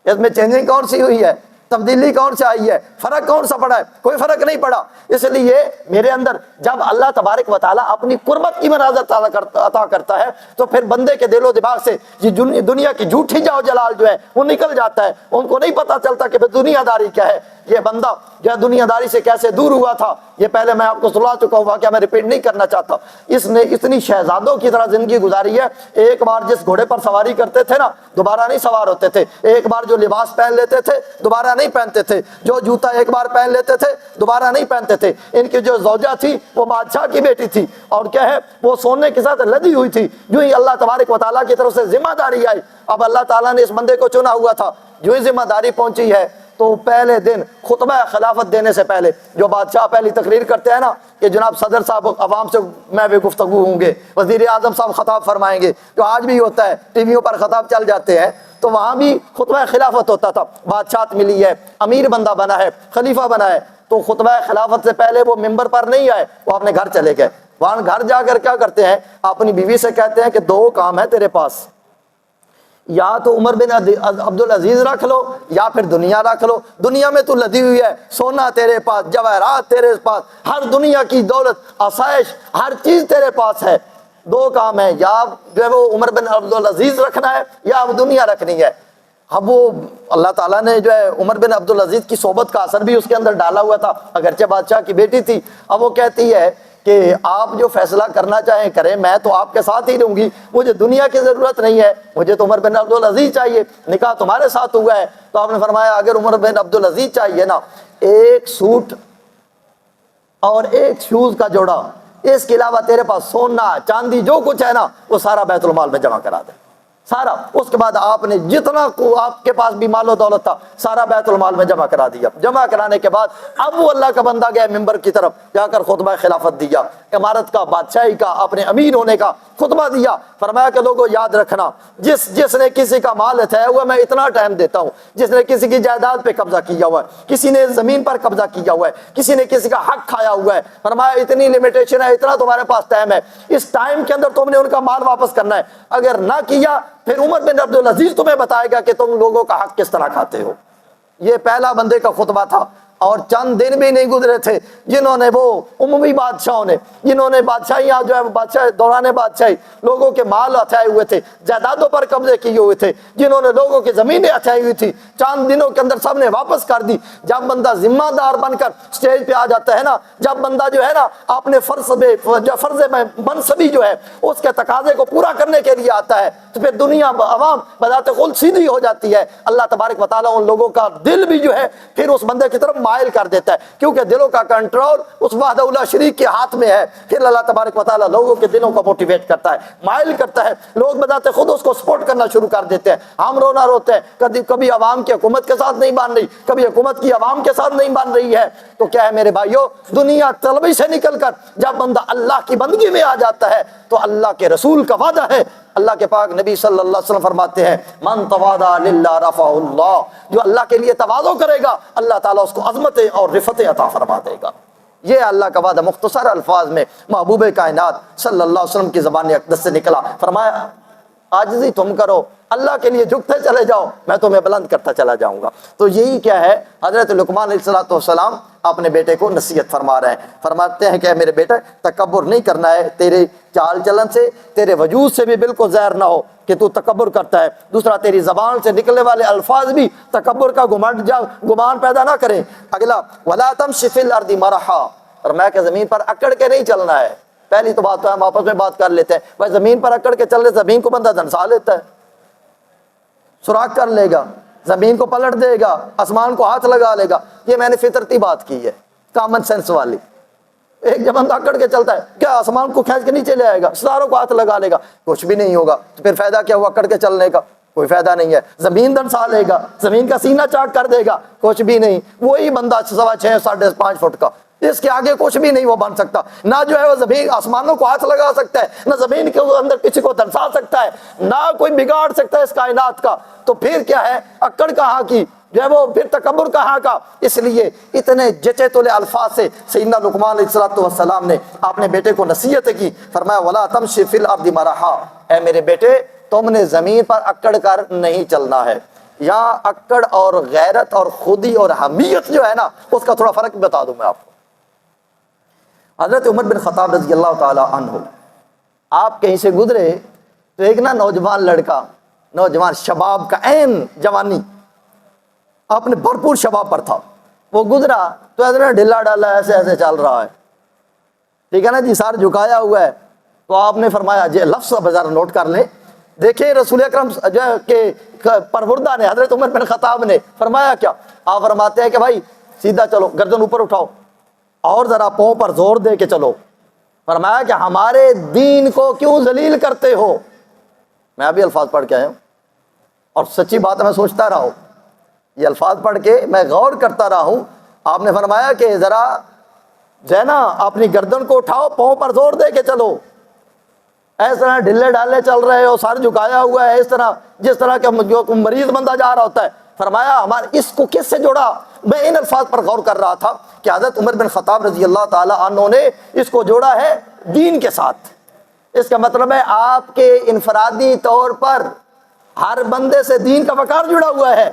اس میں چینجنگ کون سی ہوئی ہے، تبدیلی کون سی آئی ہے، فرق کون سا پڑا ہے؟ کوئی فرق نہیں پڑا۔ اس لیے میرے اندر جب اللہ تبارک و تعالیٰ اپنی قربت کی منازت عطا کرتا ہے تو پھر بندے کے دل و دماغ سے یہ دنیا کی جھوٹی جاؤ جلال جو ہے وہ نکل جاتا ہے، ان کو نہیں پتا چلتا کہ دنیا داری کیا ہے۔ یہ بندہ جو ہے دنیا داری سے کیسے دور ہوا تھا، یہ پہلے میں آپ کو سنا چکا ہوں، کیا میں ریپیٹ نہیں کرنا چاہتا۔ اس نے اتنی شہزادوں کی طرح زندگی گزاری ہے، ایک بار جس گھوڑے پر سواری کرتے تھے نا دوبارہ نہیں سوار ہوتے تھے، ایک بار جو لباس پہن لیتے تھے دوبارہ نہیں پہنتے تھے، جو جوتا ایک بار پہن لیتے تھے دوبارہ نہیں پہنتے تھے۔ ان کی جو زوجہ تھی وہ بادشاہ کی بیٹی تھی، اور کیا ہے وہ سونے کے ساتھ لدی ہوئی تھی۔ جو ہی اللہ تبارک و تعالیٰ کی طرف سے ذمہ داری آئی، اب اللہ تعالیٰ نے اس بندے کو چنا ہوا تھا، جو ہی ذمہ داری پہنچی ہے تو پہلے دن خطبہ خلافت دینے سے پہلے جو بادشاہ پہلی تقریر کرتے ہیں نا کہ جناب صدر صاحب عوام سے میں بھی گفتگو ہوں گے، وزیر اعظم صاحب خطاب فرمائیں گے، جو آج بھی ہوتا ہے ٹی ویوں پر خطاب چل جاتے ہیں، تو وہاں بھی خطبہ خلافت ہوتا تھا۔ بادشاہت ملی ہے، امیر بندہ بنا ہے، خلیفہ بنا ہے، تو خطبہ خلافت سے پہلے وہ ممبر پر نہیں آئے، وہ اپنے گھر چلے گئے۔ وہاں گھر جا کر کیا کرتے ہیں، اپنی بیوی سے کہتے ہیں کہ دو کام ہے تیرے پاس، یا تو عمر بن عبدالعزیز رکھ لو یا پھر دنیا رکھ لو۔ دنیا میں تو لدی ہوئی ہے، سونا تیرے پاس، جواہرات تیرے پاس، ہر دنیا کی دولت، آسائش، ہر چیز تیرے پاس ہے۔ دو کام ہیں، یا جو ہے وہ عمر بن عبدالعزیز رکھنا ہے یا اب دنیا رکھنی ہے۔ اب وہ اللہ تعالیٰ نے جو ہے عمر بن عبدالعزیز کی صحبت کا اثر بھی اس کے اندر ڈالا ہوا تھا، اگرچہ بادشاہ کی بیٹی تھی۔ اب وہ کہتی ہے کہ آپ جو فیصلہ کرنا چاہیں کریں، میں تو آپ کے ساتھ ہی رہوں گی، مجھے دنیا کی ضرورت نہیں ہے، مجھے تو عمر بن عبدالعزیز چاہیے، نکاح تمہارے ساتھ ہوا ہے۔ تو آپ نے فرمایا اگر عمر بن عبدالعزیز چاہیے نا، ایک سوٹ اور ایک شوز کا جوڑا، اس کے علاوہ تیرے پاس سونا چاندی جو کچھ ہے نا وہ سارا بیت المال میں جمع کرا دے، سارا۔ اس کے بعد آپ نے جتنا کو آپ کے پاس بھی مال و دولت تھا سارا بیت المال میں جمع کرا دیا۔ جمع کرانے کے بعد اب وہ اللہ کا بندہ گیا ممبر کی طرف، جا کر خطبہ خلافت دیا، امارت کا، بادشاہی کا، اپنے امیر ہونے کا خطبہ دیا۔ فرمایا کہ لوگوں یاد رکھنا، جس نے کسی کا مال ہتھایا ہوا میں اتنا ٹائم دیتا ہوں، جس نے کسی کی جائیداد پہ قبضہ کیا ہوا ہے، کسی نے زمین پر قبضہ کیا ہوا ہے، کسی نے کسی کا حق کھایا ہوا ہے، فرمایا اتنی لمیٹیشن ہے، اتنا تمہارے پاس ٹائم ہے، اس ٹائم کے اندر تم نے ان کا مال واپس کرنا ہے، اگر نہ کیا پھر عمر بن عبدالعزیز تمہیں بتائے گا کہ تم لوگوں کا حق کس طرح کھاتے ہو۔ یہ پہلا بندے کا خطبہ تھا، اور چند دن بھی نہیں گزرے تھے جنہوں نے، وہ عمومی بادشاہوں نے، جنہوں نے بادشاہیاں جو ہے بادشاہ دوران بادشاہی لوگوں کے مال ہتھیائے ہوئے تھے، جائیدادوں پر قبضے کیے ہوئے تھے، جنہوں نے لوگوں کی زمینیں ہتھیائی ہوئی تھی، چند دنوں کے اندر سب نے واپس کر دی۔ جب بندہ ذمہ دار بن کر سٹیج پہ آ جاتا ہے نا، جب بندہ جو ہے نا اپنے فرض میں منصبی جو ہے اس کے تقاضے کو پورا کرنے کے لیے آتا ہے، تو پھر دنیا عوام بذات خود سیدھی ہو جاتی ہے۔ اللہ تبارک و تعالیٰ ان لوگوں کا دل بھی جو ہے پھر اس بندے کی طرف مائل کر دیتا ہے، کیونکہ دلوں کا کنٹرول اس وحدہ لا شریک کے ہاتھ میں ہے۔ پھر اللہ تبارک و تعالیٰ لوگوں کے دلوں کو موٹیویٹ کرتا ہے، مائل کرتا ہے، لوگ بذات خود اس کو سپورٹ کرنا شروع کر دیتے ہیں۔ ہم رونا روتے ہیں، کبھی عوام کی حکومت کے ساتھ نہیں بن رہی، کبھی حکومت کی عوام کے ساتھ نہیں بن رہی ہے، تو کیا ہے میرے بھائیو، دنیا طلبی سے نکل کر جب بندہ اللہ کی بندگی میں آ جاتا ہے تو اللہ کے رسول کا وعدہ ہے، اللہ کے پاک نبی صلی اللہ علیہ وسلم فرماتے ہیں من تواضع للہ رفعہ اللہ، جو اللہ کے لیے تواضع کرے گا اللہ تعالیٰ اس کو عظمت اور رفعت عطا فرما دے گا۔ یہ اللہ کا وعدہ مختصر الفاظ میں محبوب کائنات صلی اللہ علیہ وسلم کی زبان اقدس سے نکلا۔ فرمایا عاجزی تم کرو، اللہ کے لیے جھکتے چلے جاؤ، میں تمہیں بلند کرتا چلا جاؤں گا۔ تو یہی کیا ہے، حضرت لقمان علیہ السلام اپنے بیٹے کو نصیحت فرما رہے ہیں، فرماتے ہیں کہ میرے بیٹا تکبر نہیں کرنا ہے، تیرے چال چلن سے، تیرے وجود سے بھی بالکل ظاہر نہ ہو کہ تو تکبر کرتا ہے۔ دوسرا، تیری زبان سے نکلنے والے الفاظ بھی تکبر کا گمان پیدا نہ کریں۔ اگلا، وَلَا تَمْشِ فِي الْأَرْضِ مَرَحًا، اور میں کہ زمین پر اکڑ کے نہیں چلنا ہے۔ پہلی تو بات تو ہم آپس میں بات کر لیتے ہیں، بھائی زمین پر اکڑ کے چلنے زمین کو بندہ دھنسا لیتا ہے، سوراخ کر لے گا، زمین کو پلٹ دے گا، آسمان کو ہاتھ لگا لے گا۔ یہ میں نے فطرتی بات کی ہے، کامن سینس والی۔ ایک جب بندہ اکڑ کے چلتا ہے، کیا آسمان کو کھینچ کے نیچے لے آئے گا، ستاروں کو ہاتھ لگا لے گا؟ کچھ بھی نہیں ہوگا۔ تو پھر فائدہ کیا ہوا اکڑ کے چلنے کا؟ کوئی فائدہ نہیں ہے۔ زمین دھنسا لے گا، زمین کا سینہ چاک کر دے گا، کچھ بھی نہیں۔ وہی بندہ 6.5 5.5 فٹ کا، اس کے آگے کچھ بھی نہیں وہ بن سکتا، نہ جو ہے وہ زمین آسمانوں کو ہاتھ لگا سکتا ہے، نہ زمین کے اندر کسی کو دھنسا سکتا ہے، نہ کوئی بگاڑ سکتا ہے اس کائنات کا۔ تو پھر کیا ہے، اکڑ کہاں کی جو ہے وہ، پھر تکبر کہاں کا؟ اس لیے اتنے جچے تلے الفاظ سے سیدنا لقمان علیہ السلام نے اپنے بیٹے کو نصیحت کی، فرمایا وَلَا تَمْشِ فِي الْأَرْضِ مَرَحًا، اے میرے بیٹے تم نے زمین پر اکڑ کر نہیں چلنا ہے۔ یہاں اکڑ اور غیرت اور خودی اور حمیت جو ہے نا، اس کا تھوڑا فرق بتا دوں میں آپ کو۔ حضرت عمر بن خطاب رضی اللہ تعالی عنہ، آپ کہیں سے گزرے تو ایک نا نوجوان لڑکا، نوجوان شباب کا عین جوانی، اپنے بھرپور شباب پر تھا، وہ گزرا تو ادھر ڈھلا ڈالا ایسے ایسے چل رہا ہے، ٹھیک ہے نا جی، سار جھکایا ہوا ہے۔ تو آپ نے فرمایا، یہ لفظ بازار نوٹ کر لیں، دیکھیں رسول اکرم جو کہ پروردہ نے، حضرت عمر بن خطاب نے فرمایا کیا؟ آپ فرماتے ہیں کہ بھائی سیدھا چلو، گردن اوپر اٹھاؤ اور ذرا پاؤں پر زور دے کے چلو۔ فرمایا کہ ہمارے دین کو کیوں ذلیل کرتے ہو؟ میں ابھی الفاظ پڑھ کے آیا ہوں اور سچی بات میں سوچتا رہا ہوں، یہ الفاظ پڑھ کے میں غور کرتا رہا ہوں۔ آپ نے فرمایا کہ ذرا جو ہے نا اپنی گردن کو اٹھاؤ، پاؤں پر زور دے کے چلو، اس طرح ڈھلے ڈالے چل رہے ہو، سر جھکایا ہوا ہے، اس طرح جس طرح کہ جو مریض بندہ جا رہا ہوتا ہے۔ فرمایا ہمارے اس کو کس سے جوڑا؟ میں ان الفاظ پر غور کر رہا تھا کہ حضرت عمر بن خطاب رضی اللہ تعالی عنہ نے اس کو جوڑا ہے دین کے ساتھ۔ اس کا مطلب ہے آپ کے انفرادی طور پر ہر بندے سے دین کا وقار جڑا ہوا ہے۔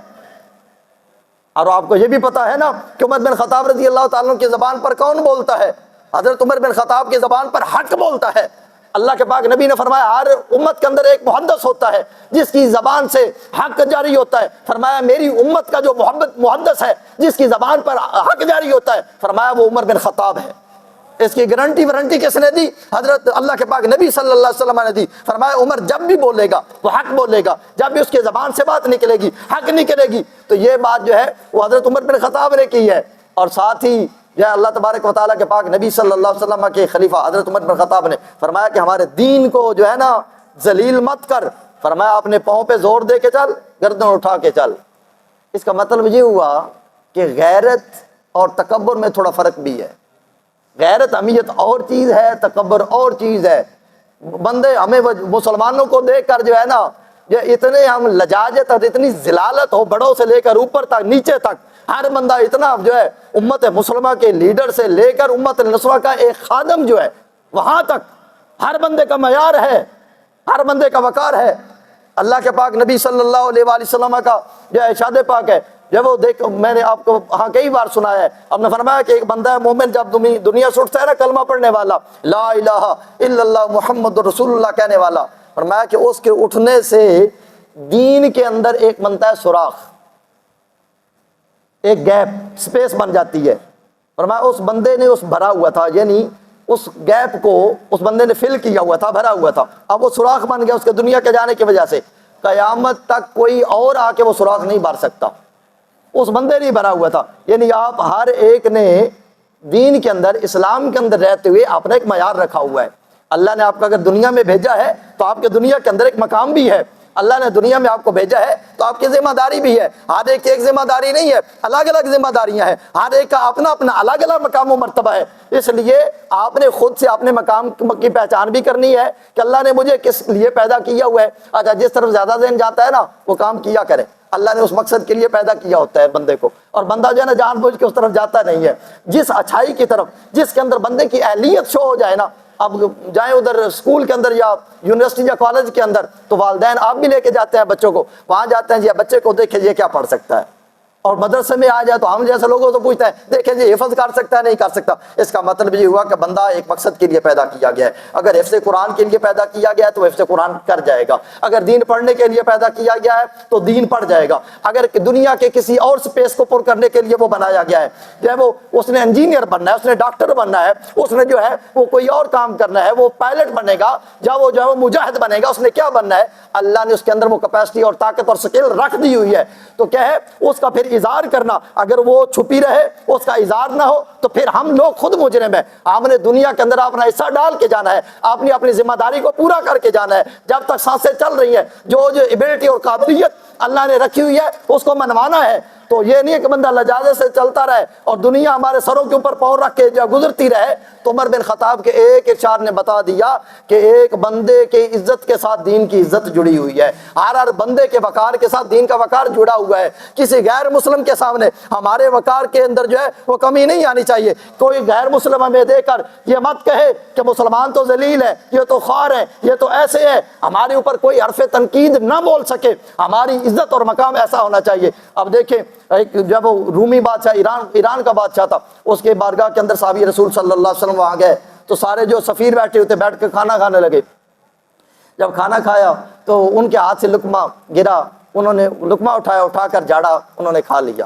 اور آپ کو یہ بھی پتا ہے نا کہ عمر بن خطاب رضی اللہ تعالیٰ عنہ کی زبان پر کون بولتا ہے؟ حضرت عمر بن خطاب کی زبان پر حق بولتا ہے۔ اللہ کے پاک نبی نے فرمایا ہر امت کے اندر ایک محدث ہوتا ہے جس کی زبان سے حق جاری ہوتا ہے، فرمایا میری امت کا جو محدث ہے جس کی زبان پر حق جاری ہوتا ہے، فرمایا وہ عمر بن خطاب ہے۔ اس کی گارنٹی وارنٹی کس نے دی؟ حضرت اللہ کے پاک نبی صلی اللہ علیہ وسلم نے دی۔ فرمایا عمر جب بھی بولے گا وہ حق بولے گا، جب بھی اس کے زبان سے بات نکلے گی حق نکلے گی۔ تو یہ بات جو ہے وہ حضرت عمر بن خطاب نے کی ہے، اور ساتھ ہی جو ہے اللہ تبارک و تعالیٰ کے پاک نبی صلی اللہ علیہ وسلم کے خلیفہ حضرت عمر بن خطاب نے فرمایا کہ ہمارے دین کو جو ہے نا ذلیل مت کر، فرمایا اپنے پاؤں پہ زور دے کے چل، گردن اٹھا کے چل۔ اس کا مطلب یہ ہوا کہ غیرت اور تکبر میں تھوڑا فرق بھی ہے۔ غیرت اہمیت اور چیز ہے، تکبر اور چیز ہے۔ بندے ہمیں مسلمانوں کو دیکھ کر جو ہے نا یہ اتنے ہم لجاجت اور اتنی ذلالت ہو، بڑوں سے لے کر اوپر تک نیچے تک ہر بندہ اتنا جو ہے امت مسلمہ کے لیڈر سے لے کر امت نسوہ کا ایک خادم جو ہے وہاں تک ہر بندے کا معیار ہے، ہر بندے کا وقار ہے۔ اللہ کے پاک نبی صلی اللہ علیہ وآلہ وسلم کا جو ارشاد پاک ہے، جب وہ دیکھ میں نے آپ کو ہاں کئی بار سنایا ہے، آپ نے فرمایا کہ ایک بندہ ہے مومن جب دنیا سے اٹھتا ہے نا کلمہ پڑھنے والا، لا الہ الا اللہ محمد رسول اللہ کہنے والا، فرمایا کہ اس کے اٹھنے سے دین کے اندر ایک بنتا ہے سوراخ، ایک گیپ سپیس بن جاتی ہے۔ فرمایا اس بندے نے اس بھرا ہوا تھا، یعنی اس گیپ کو اس بندے نے فل کیا ہوا تھا، بھرا ہوا تھا، اب وہ سوراخ بن گیا اس کے دنیا کے جانے کی وجہ سے۔ قیامت تک کوئی اور آ کے وہ سوراخ نہیں بھر سکتا، اس بندے نہیں بھرا ہوا تھا۔ یعنی آپ ہر ایک نے دین کے اندر اسلام کے اندر رہتے ہوئے آپ نے ایک معیار رکھا ہوا ہے۔ اللہ نے آپ کو اگر دنیا میں بھیجا ہے تو آپ کے دنیا کے اندر ایک مقام بھی ہے، اللہ نے دنیا میں آپ کو بھیجا ہے تو آپ کی ذمہ داری بھی ہے۔ ہر ایک ایک ذمہ داری نہیں ہے، الگ الگ ذمہ داریاں ہیں، ہر ایک کا اپنا اپنا الگ الگ مقام و مرتبہ ہے۔ اس لیے آپ نے خود سے اپنے مقام کی پہچان بھی کرنی ہے کہ اللہ نے مجھے کس لیے پیدا کیا ہوا ہے۔ اچھا جس طرف زیادہ ذہن جاتا ہے نا وہ کام کیا کرے، اللہ نے اس مقصد کے لیے پیدا کیا ہوتا ہے بندے کو، اور بندہ جو ہے نا جان بوجھ کے اس طرف جاتا نہیں ہے۔ جس اچھائی کی طرف جس کے اندر بندے کی اہلیت شو ہو جائے نا، اب جائیں ادھر اسکول کے اندر یا یونیورسٹی یا کالج کے اندر تو والدین آپ بھی لے کے جاتے ہیں بچوں کو، وہاں جاتے ہیں جی بچے کو دیکھیں یہ کیا پڑھ سکتا ہے، اور مدرسے میں آ جائے تو ہم جیسے لوگوں سے پوچھتے ہیں دیکھیں جی حفظ کر سکتا ہے نہیں کر سکتا۔ اس کا مطلب یہ ہوا کہ بندہ ایک مقصد کے لیے پیدا کیا گیا ہے۔ اگر حفظ قرآن کے لیے پیدا کیا گیا ہے تو حفظ قرآن کر جائے گا، اگر دین پڑھنے کے لیے پیدا کیا گیا ہے تو دین پڑھ جائے گا، اگر دنیا کے کسی اور سپیس کو پر کرنے کے لیے وہ بنایا گیا ہے، جو ہے وہ اس نے انجینئر بننا ہے، اس نے ڈاکٹر بننا ہے، اس نے جو ہے وہ کوئی اور کام کرنا ہے، وہ پائلٹ بنے گا، جب وہ جو ہے وہ مجاہد بنے گا، اس نے کیا بننا ہے، اللہ نے اس کے اندر وہ کیپیسٹی اور طاقت اور سکل رکھ دی ہوئی ہے۔ تو کیا ہے اس کا پھر اظہار کرنا، اگر وہ چھپی رہے اس کا اظہار نہ ہو تو پھر ہم لوگ خود مجرم ہیں۔ آپ نے دنیا کے اندر اپنا حصہ ڈال کے جانا ہے، آپ نے اپنی ذمہ داری کو پورا کر کے جانا ہے۔ جب تک سانسیں چل رہی ہیں جو ایبلٹی اور قابلیت اللہ نے رکھی ہوئی ہے اس کو منوانا ہے۔ تو یہ نہیں ہے کہ بندہ لجاجت سے چلتا رہے اور دنیا ہمارے سروں کے اوپر پاؤں رکھ کے جو گزرتی رہے۔ تو عمر بن خطاب کے ایک ارشاد نے بتا دیا کہ ایک بندے کے عزت کے ساتھ دین کی عزت جڑی ہوئی ہے، ہر بندے کے وقار کے ساتھ دین کا وقار جڑا ہوا ہے۔ کسی غیر مسلم کے سامنے ہمارے وقار کے اندر جو ہے وہ کمی نہیں آنی چاہیے۔ کوئی غیر مسلم ہمیں دے کر یہ مت کہے کہ مسلمان تو ذلیل ہے، یہ تو خوار ہے، یہ تو ایسے ہے، ہمارے اوپر کوئی حرف تنقید نہ بول سکے۔ ہماری عزت اور مقام ایسا ہونا چاہیے۔ اب دیکھیں ایک جب وہ رومی بادشاہ ایران کا بادشاہ تھا، اس کے بارگاہ کے اندر صحابی رسول صلی اللہ علیہ وسلم وہاں گئے تو سارے جو سفیر بیٹھے ہوتے بیٹھ کے کھانا کھانے لگے۔ جب کھانا کھایا تو ان کے ہاتھ سے لقمہ گرا، انہوں نے لقمہ اٹھایا، اٹھا کر جھاڑا، انہوں نے کھا لیا۔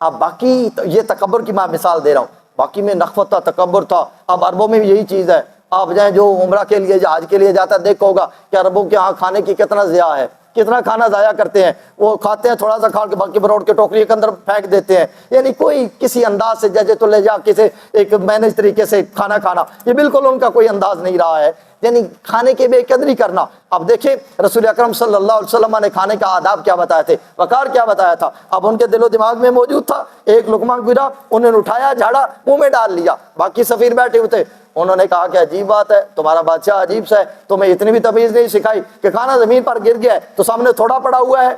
اب باقی یہ تکبر کی میں مثال دے رہا ہوں، باقی میں نخوت تھا، تکبر تھا۔ اب عربوں میں بھی یہی چیز ہے، آپ جائیں جو عمرہ کے لیے جہاز کے لیے جاتا ہے دیکھو ہوگا کہ عربوں کے ہاں کھانے کی کتنا ضیاع ہے، کتنا کھانا ضائع کرتے ہیں۔ وہ کھاتے ہیں تھوڑا سا کھا کے باقی بروڑ کے ٹوکری کے اندر پھینک دیتے ہیں، یعنی کوئی کسی انداز سے ججے تو لے جا کسی ایک مینج طریقے سے کھانا کھانا، یہ بالکل ان کا کوئی انداز نہیں رہا ہے، یعنی کھانے کی بے قدری کرنا۔ اب دیکھیں رسول اکرم صلی اللہ علیہ وسلم نے کھانے کا آداب کیا بتایا تھے، وقار کیا بتایا تھا، اب ان کے دل و دماغ میں موجود تھا۔ ایک لقمہ گرا، انہوں نے اٹھایا، جھاڑا، منہ میں ڈال لیا۔ باقی سفیر بیٹھے ہوئے تھے، انہوں نے کہا کہ عجیب بات ہے، تمہارا بادشاہ عجیب سا ہے، تمہیں اتنی بھی تمیز نہیں سکھائی کہ کھانا زمین پر گر گیا ہے تو سامنے تھوڑا پڑا ہوا ہے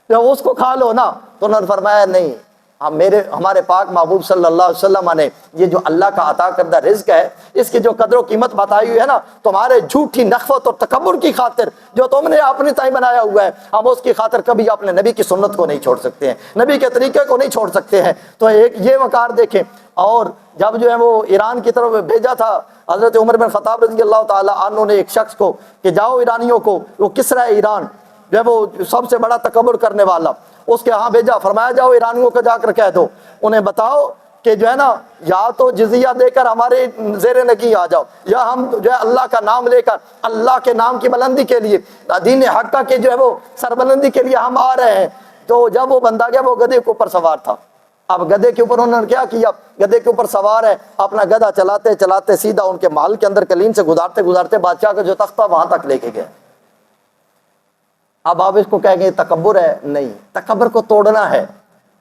تو اس کو کھا لو نا۔ تو انہوں نے فرمایا نہیں، ہمارے پاک محبوب صلی اللہ علیہ وسلم نے یہ جو اللہ کا عطا کردہ رزق ہے اس کی جو قدر و قیمت بتائی ہوئی ہے نا، تمہارے جھوٹی نخوت اور تکبر کی خاطر جو تم نے اپنے تائیں بنایا ہوا ہے، ہم اس کی خاطر کبھی اپنے نبی کی سنت کو نہیں چھوڑ سکتے ہیں، نبی کے طریقے کو نہیں چھوڑ سکتے ہیں۔ تو ایک یہ وقار دیکھیں۔ اور جب جو ہے وہ ایران کی طرف بھیجا تھا حضرت عمر بن خطاب رضی اللہ تعالیٰ عنہ نے ایک شخص کو کہ جاؤ ایرانیوں کو، وہ کسرا ایران جو ہے وہ سب سے بڑا تکبر کرنے والا، اس کے ہاں بھیجا، فرمایا جاؤ ایرانیوں کو جا کر کہہ دو، انہیں بتاؤ کہ جو ہے نا یا تو جزیہ دے کر ہمارے زیر نگی آ جاؤ، یا ہم جو ہے اللہ کا نام لے کر اللہ کے نام کی بلندی کے لیے، دین حق کے جو ہے وہ سربلندی کے لیے ہم آ رہے ہیں۔ تو جب وہ بندہ گیا، وہ گدھے کے اوپر سوار تھا، اب گدھے کے اوپر انہوں نے کیا کیا، گدھے کے اوپر سوار ہے، اپنا گدھا چلاتے چلاتے سیدھا ان کے محل کے اندر کلین سے گزارتے گزارتے بادشاہ کا جو تختہ وہاں تک لے کے گئے۔ اب آپ اس کو کہیں گے تکبر ہے؟ نہیں، تکبر کو توڑنا ہے۔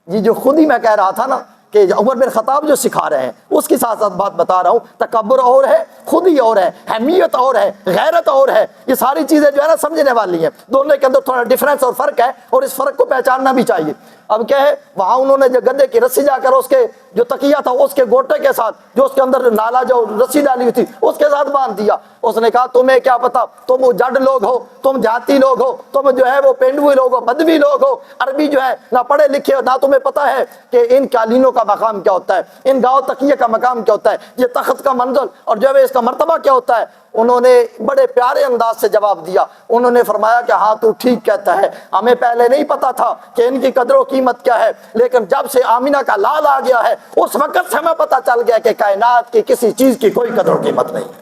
یہ جو خود ہی میں کہہ رہا تھا نا کہ عمر بن خطاب جو سکھا رہے ہیں اس کی ساتھ ساتھ بات بتا رہا ہوں، تکبر اور ہے، خود ہی اور ہے، حمیت اور ہے، غیرت اور ہے، یہ ساری چیزیں جو ہے نا سمجھنے والی ہیں، دونوں کے اندر تھوڑا ڈفرینس اور فرق ہے، اور اس فرق کو پہچاننا بھی چاہیے۔ اب کیا ہے، وہاں انہوں نے جو گدھے کی رسی جا کر اس کے جو تکیہ تھا اس کے گوٹے کے ساتھ، جو اس کے اندر نالا جو رسی ڈالی ہوئی تھی اس کے ساتھ باندھ دیا۔ اس نے کہا تمہیں کیا پتا، تم جڈ لوگ ہو، تم جاتی لوگ ہو، تم جو ہے وہ پینڈوی لوگ ہو، بدوی لوگ ہو، عربی جو ہے نہ پڑھے لکھے ہو، نہ تمہیں پتا ہے کہ ان قالینوں کا مقام کیا ہوتا ہے، ان گاؤں تکیے کا مقام کیا ہوتا ہے، یہ تخت کا منزل اور جو ہے اس کا مرتبہ کیا ہوتا ہے۔ انہوں نے بڑے پیارے انداز سے جواب دیا، انہوں نے فرمایا کہ ہاں تو ٹھیک کہتا ہے، ہمیں پہلے نہیں پتا تھا کہ ان کی قدر و قیمت کیا ہے، لیکن جب سے آمینہ کا لال آ گیا ہے اس وقت سے ہمیں پتا چل گیا کہ کائنات کی کسی چیز کی کوئی قدر و قیمت نہیں ہے،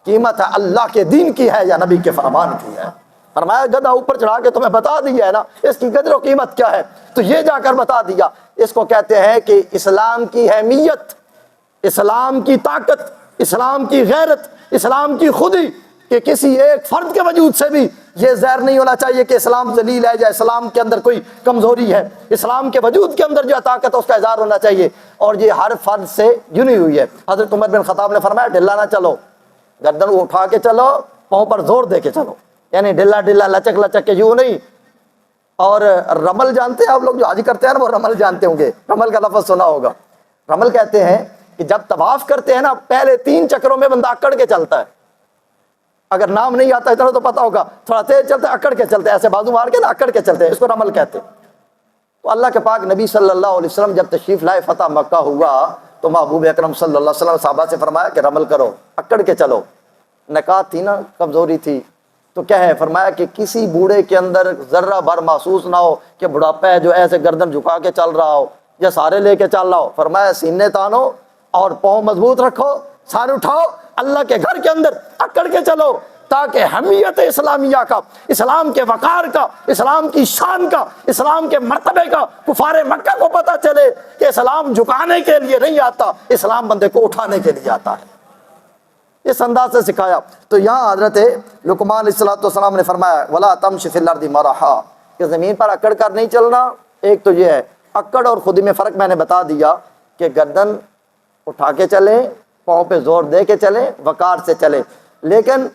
قیمت ہے اللہ کے دین کی ہے یا نبی کے فرمان کی ہے۔ فرمایا گدھا اوپر چڑھا کے تمہیں بتا دیا ہے نا اس کی قدر و قیمت کیا ہے، تو یہ جا کر بتا دیا۔ اس کو کہتے ہیں کہ اسلام کی اہمیت، اسلام کی طاقت، اسلام کی غیرت، اسلام کی خودی، کہ کسی ایک فرد کے وجود سے بھی یہ ظاہر نہیں ہونا چاہیے کہ اسلام ذلیل ہے یا اسلام کے اندر کوئی کمزوری ہے، اسلام کے وجود کے اندر جو طاقت ہے اس کا اظہار ہونا چاہیے، اور یہ ہر فرد سے جنی ہوئی ہے۔ حضرت عمر بن خطاب نے فرمایا ڈھلا نہ چلو، گردن اٹھا کے چلو، پاؤں پر زور دے کے چلو، یعنی ڈھلا ڈھلا لچک لچک کے یوں نہیں۔ اور رمل جانتے ہیں آپ لوگ جو حج کرتے ہیں نا، وہ رمل جانتے ہوں گے، رمل کا لفظ سنا ہوگا۔ رمل کہتے ہیں کہ جب طواف کرتے ہیں نا پہلے 3 چکروں میں بندہ اکڑ کے چلتا ہے، اگر نام نہیں آتا اتنا تو پتا ہوگا، تھوڑا تیز چلتے اکڑ کے چلتے، ایسے بازو مار کے نا اکڑ کے چلتے ہیں، اس کو رمل کہتے ہیں۔ تو اللہ کے پاک نبی صلی اللہ علیہ وسلم جب تشریف لائے، فتح مکہ ہوا، تو محبوب اکرم صلی اللہ علیہ وسلم صحابہ سے فرمایا کہ رمل کرو، اکڑ کے چلو۔ نکات تھی نا، کمزوری تھی، تو کیا ہے، فرمایا کہ کسی بوڑھے کے اندر ذرہ بھر محسوس نہ ہو کہ بڑھاپا ہے جو ایسے گردن جھکا کے چل رہا ہو یا سارے لے کے چل رہا ہو۔ فرمایا سینے تانو اور پاؤں مضبوط رکھو، سارے اٹھاؤ، اللہ کے گھر کے اندر اکڑ کے چلو، تاکہ حمیت اسلامیہ کا، اسلام کے وقار کا، اسلام کی شان کا، اسلام کے مرتبے کا کفار مکہ کو پتہ چلے کہ اسلام جھکانے کے لیے نہیں آتا، اسلام بندے کو اٹھانے کے لیے آتا ہے۔ اس انداز سے سکھایا۔ تو یہاں حضرت لقمان علیہ السلام نے فرمایا وَلَا تَمْشِ فِي الْأَرْضِ مَرَحًا، کہ زمین پر اکڑ کر نہیں چلنا۔ ایک تو یہ ہے، اکڑ اور خودی میں فرق میں نے بتا دیا کہ گردن اٹھا کے چلیں، پاؤں پہ زور دے کے چلیں، وقار سے چلیں، لیکن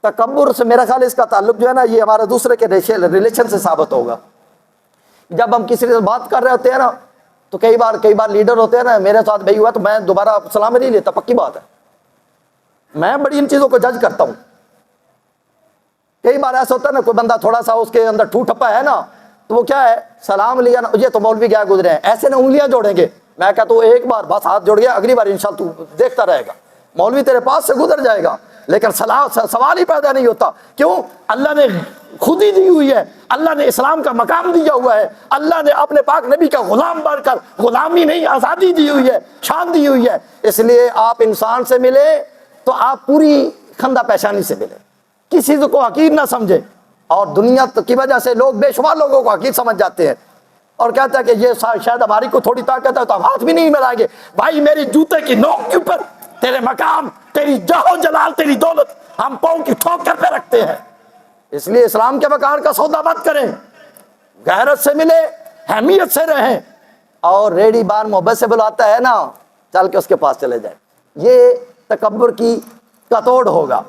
تکبر سے میرا خیال اس کا تعلق جو ہے نا یہ ہمارا دوسرے کے ریلیشن سے ثابت ہوگا۔ جب ہم کسی سے بات کر رہے ہوتے ہیں نا تو کئی بار لیڈر ہوتے ہیں نا، میرے ساتھ بھائی ہوا تو میں دوبارہ سلام نہیں لیتا، پکی بات ہے، میں بڑی ان چیزوں کو جج کرتا ہوں۔ کئی بار ایسا ہوتا ہے نا کوئی بندہ تھوڑا سا اس کے اندر ٹھوٹ ٹھپا ہے نا، تو وہ کیا ہے، سلام لیا نا، یہ تو مولوی کیا گزرے ہیں، ایسے نا انگلیاں جوڑیں گے، میں کہتا ہوں ایک بار بس ہاتھ جوڑ گیا، اگلی بار انشاءاللہ تو دیکھتا رہے گا، مولوی تیرے پاس سے گزر جائے گا، لیکن سوال ہی پیدا نہیں ہوتا۔ کیوں؟ اللہ نے خود ہی دی ہوئی ہے، اللہ نے اسلام کا مقام دیا ہوا ہے، اللہ نے اپنے پاک نبی کا غلام بن کر غلامی نہیں آزادی دی ہوئی ہے، شان دی ہوئی ہے۔ اس لیے آپ انسان سے ملے تو آپ پوری خندہ پیشانی سے ملے، کسی کو حقیر نہ سمجھے، اور دنیا کی وجہ سے لوگ بے شمار لوگوں کو حقیر سمجھ جاتے ہیں اور کہتا ہے کہ یہ شاید ہماری کو تھوڑی طاقت ہے تو ہم ہاتھ بھی نہیں ملائیں گے۔ بھائی میری جوتے کی نوک کے اوپر تیرے مقام، تیری جاہ و جلال، تیری دولت ہم پاؤں کی ٹھوکر پہ رکھتے ہیں، اس لیے اسلام کے وقار کا سودا مت کریں، غیرت سے ملے، اہمیت سے رہیں، اور ریڑھی بان محبت سے بلاتا ہے نا چل کے اس کے پاس چلے جائیں۔ یہ تکبر کی کا توڑ ہوگا۔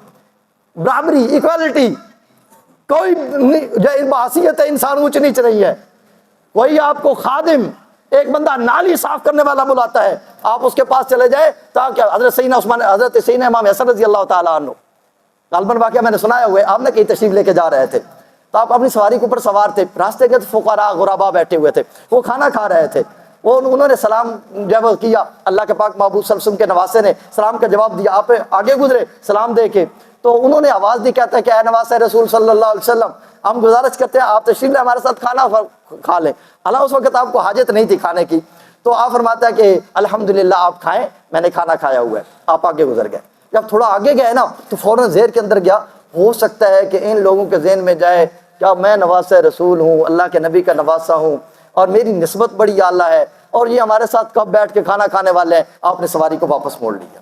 برابری، ایکوالٹی، کوئی جو بحثیت ہے انسان اونچ نیچ نہیں ہے۔ کوئی آپ کو خادم، ایک بندہ نالی صاف کرنے والا بلاتا ہے، آپ اس کے پاس چلے جائے تاکہ حضرت سیدنا امام حسن رضی اللہ تعالیٰ عنہ، غالباً واقعہ میں نے سنایا ہوئے، آپ نے کہیں تشریف لے کے جا رہے تھے تو آپ اپنی سواری کے اوپر سوار تھے، راستے کے فقراء غربا بیٹھے ہوئے تھے، وہ کھانا کھا رہے تھے، انہوں نے سلام جب کیا، اللہ کے پاک محبوب صلی اللہ علیہ وسلم کے نواسے نے سلام کا جواب دیا، آپ آگے گزرے سلام دے کے، تو انہوں نے آواز دی، کہتا ہے کہ اے نواسے رسول صلی اللہ علیہ وسلم، ہم گزارش کرتے ہیں آپ تشریف لیں ہمارے ساتھ کھانا کھا لیں۔ اللہ اس وقت آپ کو حاجت نہیں تھی کھانے کی، تو آپ فرماتا ہے کہ الحمدللہ آپ کھائیں، میں نے کھانا کھایا ہوا ہے۔ آپ آگے گزر گئے، جب تھوڑا آگے گئے نا تو فوراً ذہن کے اندر گیا، ہو سکتا ہے کہ ان لوگوں کے ذہن میں جائے کیا میں نواسہ رسول ہوں، اللہ کے نبی کا نواسہ ہوں، اور میری نسبت بڑی اعلیٰ ہے، اور یہ ہمارے ساتھ کب بیٹھ کے کھانا کھانے والے ہیں۔ آپ نے سواری کو واپس موڑ لیا،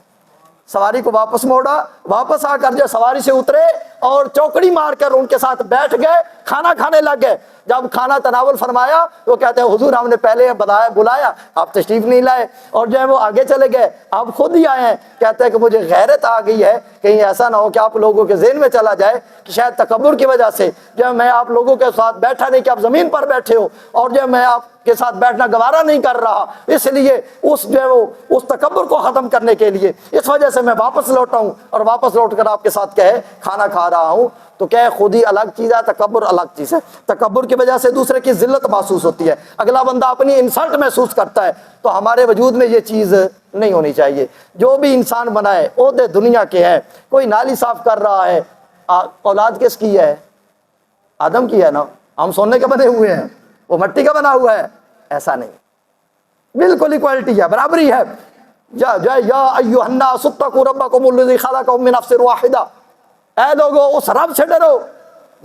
سواری کو واپس موڑا، واپس آ کر جو سواری سے اترے اور چوکڑی مار کر ان کے ساتھ بیٹھ گئے، کھانا کھانے لگ گئے۔ جب کھانا تناول فرمایا وہ کہتے ہیں حضور ہم نے پہلے بلایا، آپ تشریف نہیں لائے، اور جو ہے وہ آگے چلے گئے، آپ خود ہی آئے ہیں۔ کہتے ہیں کہ مجھے غیرت آ گئی ہے، کہیں ایسا نہ ہو کہ آپ لوگوں کے ذہن میں چلا جائے کہ شاید تکبر کی وجہ سے جو میں آپ لوگوں کے ساتھ بیٹھا نہیں، کہ آپ زمین پر بیٹھے ہو اور جو میں آپ کے ساتھ بیٹھنا گوارا نہیں کر رہا، اس لیے اس تکبر کو ختم کرنے کے لیے اس وجہ سے میں واپس لوٹا ہوں، اور واپس لوٹ کر آپ کے ساتھ کہے کھانا کھا رہا ہوں۔ تو کہے خود ہی الگ چیز ہے، تکبر الگ چیز ہے۔ تکبر کی وجہ سے دوسرے کی ذلت محسوس ہوتی ہے، اگلا بندہ اپنی انسلٹ محسوس کرتا ہے، تو ہمارے وجود میں یہ چیز نہیں ہونی چاہیے۔ جو بھی انسان بنائے عہدے دنیا کے ہیں، کوئی نالی صاف کر رہا ہے، اولاد کس کی ہے؟ آدم کی ہے نا، ہم سونے کے بنے ہوئے ہیں، وہ مٹی کا بنا ہوا ہے، ایسا نہیں، بالکل ایکوالٹی ہے، برابری ہے۔ یا ایھا الناس اتقوا ربکم الذی خلقکم من نفس واحدہ، اے لوگو اس رب سے ڈرو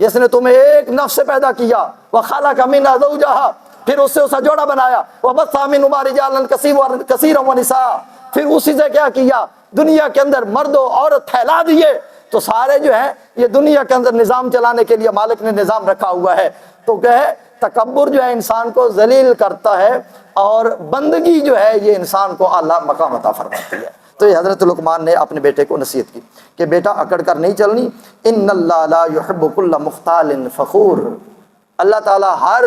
جس نے تمہیں ایک نفس سے پیدا کیا، وخلق منھا زوجھا، پھر اس سے اس کا جوڑا بنایا، وبث منھما رجالا کثیرا ونساء، پھر اسی سے کیا کیا، دنیا کے اندر مرد و عورت پھیلا دیے۔ تو سارے جو ہیں یہ دنیا کے اندر نظام چلانے کے لیے مالک نے نظام رکھا ہوا ہے۔ تو کہ تکبر جو ہے انسان کو ذلیل کرتا ہے، اور بندگی جو ہے یہ انسان کو اعلیٰ مقام عطا فرماتی ہے۔ تو یہ حضرت لقمان نے اپنے بیٹے کو نصیحت کی کہ بیٹا اکڑ کر نہیں چلنی، ان اللہ لا يحب كل مختال فخور، اللہ تعالیٰ ہر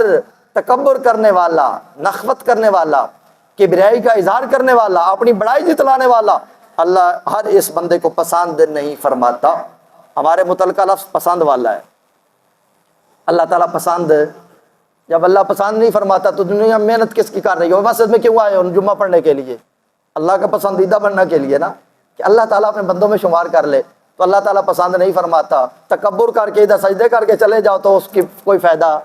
تکبر کرنے والا، نخوت کرنے والا، کبریائی کا اظہار کرنے والا، اپنی بڑائی جتلانے والا، اللہ ہر اس بندے کو پسند نہیں فرماتا۔ ہمارے متعلقہ لفظ پسند والا ہے، اللہ تعالیٰ پسند، جب اللہ پسند نہیں فرماتا تو دنیا میں محنت کس کی کر رہی ہو؟ مسجد میں کیوں آئے ہو جمعہ پڑھنے کے لیے؟ اللہ کا پسندیدہ بننے کے لیے نا، کہ اللہ تعالیٰ اپنے بندوں میں شمار کر لے۔ تو اللہ تعالیٰ پسند نہیں فرماتا، تکبر کر کے ادھر سجدے کر کے چلے جاؤ تو اس کی کوئی فائدہ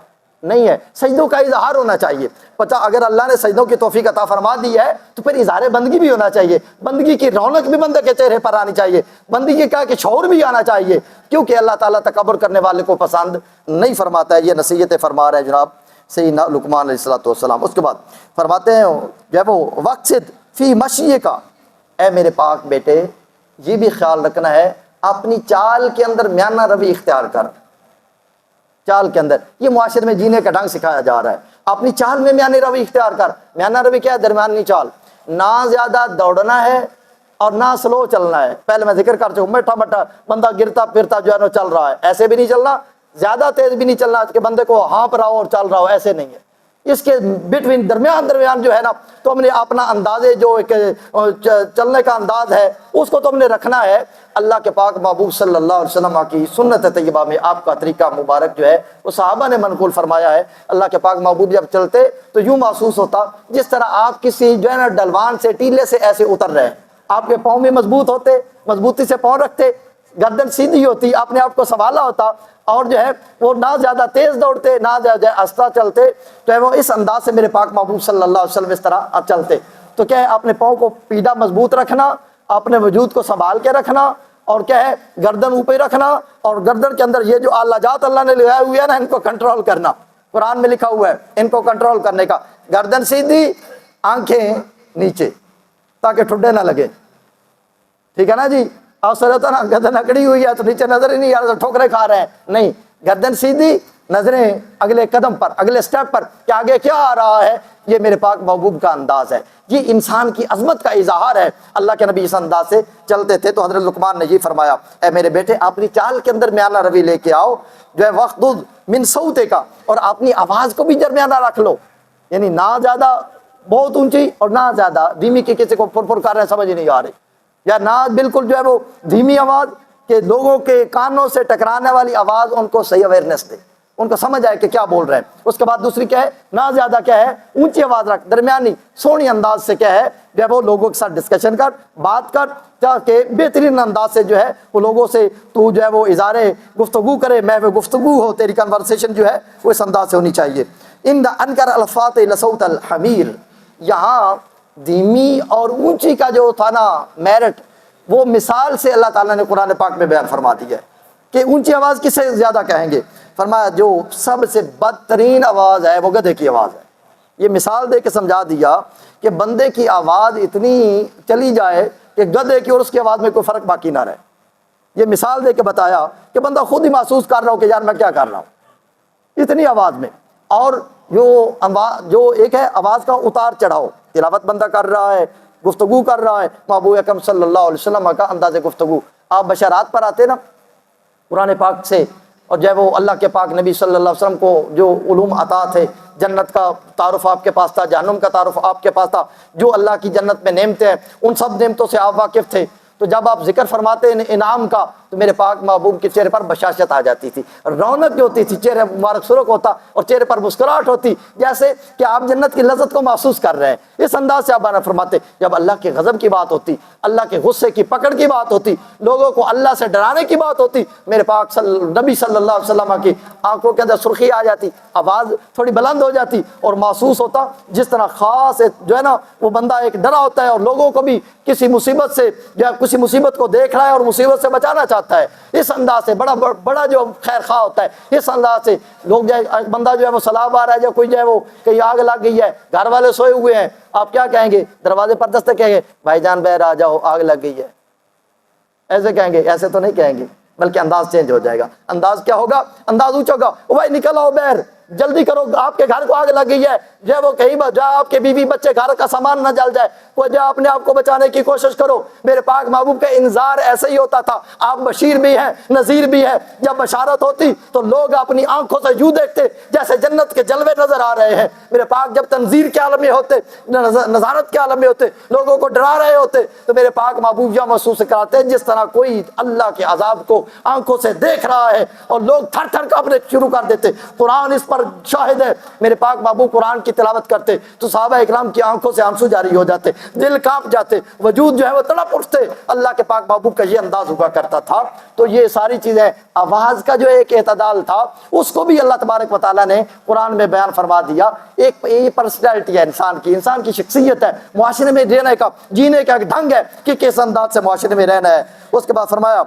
نہیں ہے۔ سجدوں کا اظہار ہونا چاہیے، پتہ اگر اللہ نے سجدوں کی توفیق عطا فرما دی ہے تو پھر اظہار بندگی بھی ہونا چاہیے، بندگی کی رونق بھی بندے کے چہرے پر آنی چاہیے، بندگی کا کہ شعور بھی آنا چاہیے، کیونکہ اللہ تعالیٰ تکبر کرنے والے کو پسند نہیں فرماتا ہے۔ یہ نصیحتیں فرما رہے ہیں جناب سیدنا لقمان علیہ السلام۔ اس کے بعد فرماتے ہیں جب وہ وقصد فی مشی کا، اے میرے پاک بیٹے یہ بھی خیال رکھنا ہے اپنی چال کے اندر میانہ روی اختیار کر۔ چال کے اندر یہ معاشرے میں جینے کا ڈھنگ سکھایا جا رہا ہے، اپنی چال میں میانہ روی اختیار کر۔ میانہ روی کیا ہے؟ درمیانی چال، نہ زیادہ دوڑنا ہے اور نہ سلو چلنا ہے۔ پہلے میں ذکر کر چکا، میٹھا میٹھا بندہ گرتا پھرتا جو ہے نا چل رہا ہے، ایسے بھی نہیں چلنا، زیادہ تیز بھی نہیں چلنا کہ بندے کو ہانپ رہا ہو اور چل رہا ہو، ایسے نہیں ہے۔ اس کے بٹوین درمیان جو ہے نا تو ہم نے اپنا اندازے جو ایک چلنے کا انداز ہے اس کو تو ہم نے رکھنا ہے اللہ کے پاک محبوب صلی اللہ علیہ وسلم کی سنت طیبہ میں۔ آپ کا طریقہ مبارک جو ہے وہ صحابہ نے منقول فرمایا ہے۔ اللہ کے پاک محبوب جب چلتے تو یوں محسوس ہوتا جس طرح آپ کسی جو ہے نا ڈلوان سے، ٹیلے سے ایسے اتر رہے ہیں، آپ کے پاؤں میں مضبوط ہوتے، مضبوطی سے پاؤں رکھتے، گردن سیدھی ہوتی، اپنے آپ کو سنبھالا ہوتا، اور جو ہے وہ نہ زیادہ تیز دوڑتے نہ زیادہ آہستہ چلتے، تو ہے وہ اس انداز سے میرے پاک محبوب صلی اللہ علیہ وسلم اس طرح آپ چلتے۔ تو کیا ہے اپنے پاؤں کو پیڈا مضبوط رکھنا، اپنے وجود کو سنبھال کے رکھنا، اور کیا ہے گردن اوپر رکھنا، اور گردن کے اندر یہ جو اللہ جات اللہ نے لگائے ہوئے ہیں نا ان کو کنٹرول کرنا۔ قرآن میں لکھا ہوا ہے ان کو کنٹرول کرنے کا، گردن سیدھی، آنکھیں نیچے تاکہ ٹھڈے نہ لگے، ٹھیک ہے نا جی۔ اوسر ہوتا نا گردن اکڑی ہوئی ہے تو نیچے نظر ہی نہیں آ رہا، ٹھوکرے کھا رہے ہیں، نہیں، گردن سیدھی، نظریں اگلے قدم پر، اگلے سٹیپ پر کہ آگے کیا آ رہا ہے۔ یہ میرے پاک محبوب کا انداز ہے، یہ انسان کی عظمت کا اظہار ہے۔ اللہ کے نبی اس انداز سے چلتے تھے۔ تو حضرت لقمان نے یہ فرمایا، اے میرے بیٹے اپنی چال کے اندر میانہ روی لے کے آؤ، جو ہے وقت من صوتے کا، اور اپنی آواز کو بھی درمیانہ رکھ لو، یعنی نہ زیادہ بہت اونچی اور نہ زیادہ دھیمی کہ کسی کو پھر پھر کر رہے سمجھ ہی نہیں آ رہی، یا نہ بالکل جو ہے وہ دھیمی آواز کہ لوگوں کے کانوں سے ٹکرانے والی آواز، ان کو صحیح اویئرنیس دے، ان کو سمجھ آئے کہ کیا بول رہے ہیں۔ اس کے بعد دوسری کیا ہے، نہ زیادہ کیا ہے، اونچی آواز رکھ، درمیانی سونی انداز سے کیا ہے جب وہ لوگوں کے ساتھ ڈسکشن کر، بات کر، تاکہ بہترین انداز سے جو ہے وہ لوگوں سے تو جو ہے وہ اظہار گفتگو کرے، میں وہ گفتگو ہو، تیری کنورسیشن جو ہے وہ اس انداز سے ہونی چاہیے۔ ان انکر الفاظ لصوت الحمیر، یہاں دھیمی اور اونچی کا جو تھا نا میرٹ، وہ مثال سے اللہ تعالیٰ نے قرآن پاک میں بیان فرما دیا ہے کہ اونچی آواز کس سے زیادہ کہیں گے، فرمایا جو سب سے بدترین آواز ہے وہ گدھے کی آواز ہے۔ یہ مثال دے کے سمجھا دیا کہ بندے کی آواز اتنی چلی جائے کہ گدھے کی اور اس کی آواز میں کوئی فرق باقی نہ رہے۔ یہ مثال دے کے بتایا کہ بندہ خود ہی محسوس کر رہا ہو کہ یار میں کیا کر رہا ہوں اتنی آواز میں۔ اور جو ایک ہے آواز کا اتار چڑھاؤ، تلاوت بندہ کر رہا ہے، گفتگو کر رہا ہے، محبوب اکرم صلی اللہ علیہ وسلم کا انداز گفتگو۔ آپ بشارات پر آتے نا قرآن پاک سے، اور جو ہے وہ اللہ کے پاک نبی صلی اللہ علیہ وسلم کو جو علوم عطا تھے، جنت کا تعارف آپ کے پاس تھا، جہنم کا تعارف آپ کے پاس تھا، جو اللہ کی جنت میں نعمتیں ہیں ان سب نعمتوں سے آپ واقف تھے، تو جب آپ ذکر فرماتے انعام کا تو میرے پاک محبوب کے چہرے پر بشاشت آ جاتی تھی، رونق جو ہوتی تھی، چہرے مبارک سرخ ہوتا اور چہرے پر مسکراہٹ ہوتی، جیسے کہ آپ جنت کی لذت کو محسوس کر رہے ہیں۔ اس انداز سے آپ بیان فرماتے۔ جب اللہ کے غضب کی بات ہوتی، اللہ کے غصے کی پکڑ کی بات ہوتی، لوگوں کو اللہ سے ڈرانے کی بات ہوتی، میرے پاک نبی صلی اللہ علیہ وسلم کی آنکھوں کے اندر سرخی آ جاتی، آواز تھوڑی بلند ہو جاتی، اور محسوس ہوتا جس طرح خاص جو ہے نا وہ بندہ ایک ڈرا ہوتا ہے اور لوگوں کو بھی کسی مصیبت سے یا کسی مصیبت کو دیکھ رہا ہے اور مصیبت سے بچانا چاہتا ہے، اس انداز سے بڑا جو خیر خواہ ہوتا ہے، اس انداز سے لوگ جو ہے بندہ جو ہے وہ سلام آ رہا ہے، جو کوئی جو ہے وہ کہیں آگ لگ گئی ہے، گھر والے سوئے ہوئے ہیں، آپ کیا کہیں گے؟ دروازے پر دستک کہیں گے بھائی جان بہر آ جاؤ آگ لگ گئی ہے، ایسے کہیں گے؟ ایسے تو نہیں کہیں گے، بلکہ انداز چینج ہو جائے گا۔ انداز کیا ہوگا؟ انداز اونچا ہوگا، او بھائی نکل آؤ بہر، جلدی کرو، آپ کے گھر کو آگ لگ گئی ہے، جو ہے وہ کہیں جا آپ کے بیوی بچے گھر کا سامان نہ جل جائے، کوئی جا اپنے آپ کو بچانے کی کوشش کرو۔ میرے پاک محبوب کا انذار ایسے ہی ہوتا تھا، آپ بشیر بھی ہیں نذیر بھی ہیں۔ جب بشارت ہوتی تو لوگ اپنی آنکھوں سے یوں دیکھتے جیسے جنت کے جلوے نظر آ رہے ہیں۔ میرے پاک جب تنذیر کے عالم میں ہوتے، نظارت کے عالم میں ہوتے، لوگوں کو ڈرا رہے ہوتے، تو میرے پاک محبوب یہ محسوس کراتے جس طرح کوئی اللہ کے عذاب کو آنکھوں سے دیکھ رہا ہے، اور لوگ تھر تھر کانپنے شروع کر دیتے۔ قرآن اس پر شاہد ہے، میرے پاک محبوب قرآن کی تلاوت کرتے تو صحابہ اکرام کی آنکھوں سے آنسو جاری ہو جاتے، دل کانپ جاتے، وجود جو ہے وہ تڑپ اٹھتے۔ اللہ کے پاک محبوب کا یہ انداز ہوا کرتا تھا۔ تو یہ ساری چیزیں، آواز کا جو ایک اعتدال تھا اس کو بھی اللہ تبارک و تعالیٰ نے قرآن میں بیان فرما دیا۔ ایک پرسنالٹی ہے انسان کی شخصیت ہے، معاشرے میں رہنے کا، جینے کا ایک ڈھنگ ہے کہ کس انداز سے معاشرے میں رہنا ہے۔ اس کے بعد فرمایا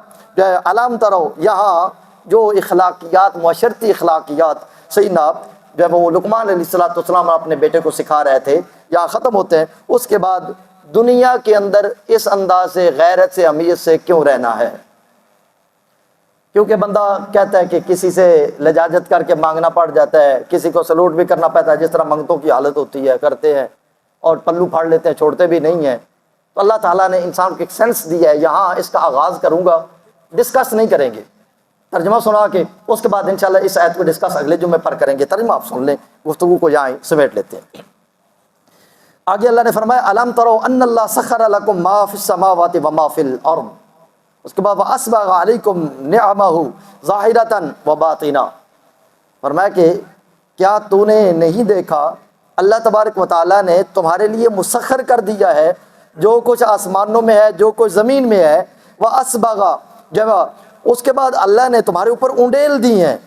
علام ترو، یہاں جو اخلاقیات، معاشرتی اخلاقیات سیدنا جب وہ لقمان علیہ السلام اپنے بیٹے کو سکھا رہے تھے یا ختم ہوتے ہیں، اس کے بعد دنیا کے اندر اس انداز سے غیرت سے اہمیت سے کیوں رہنا ہے؟ کیونکہ بندہ کہتا ہے کہ کسی سے لجاجت کر کے مانگنا پڑ جاتا ہے، کسی کو سلوٹ بھی کرنا پڑتا ہے، جس طرح منگتوں کی حالت ہوتی ہے کرتے ہیں، اور پلو پھاڑ لیتے ہیں، چھوڑتے بھی نہیں ہیں۔ تو اللہ تعالیٰ نے انسان کو ایک سینس دیا ہے، یہاں اس کا آغاز کروں گا، ڈسکس نہیں کریں گے، ترجمہ سنا کے اس کے بعد انشاءاللہ اس آیت کو ڈسکس اگلے جمعے پر کریں گے۔ ترجمہ آپ سن لیں، گفتگو کو یہاں سمیٹ لیتے ہیں۔ آگے اللہ نے فرمایا الم ترو ان اللہ سخر لکم ما فی السماوات و ما فی الارض، اس کے بعد واسبغ علیکم نعمہ ظاہرۃ و باطنہ، فرمایا کہ کیا تو نے نہیں دیکھا اللہ تبارک و تعالیٰ نے تمہارے لیے مسخر کر دیا ہے جو کچھ آسمانوں میں ہے، جو کچھ زمین میں ہے، واسبغ، جب اس کے بعد اللہ نے تمہارے اوپر اونڈیل دی ہیں،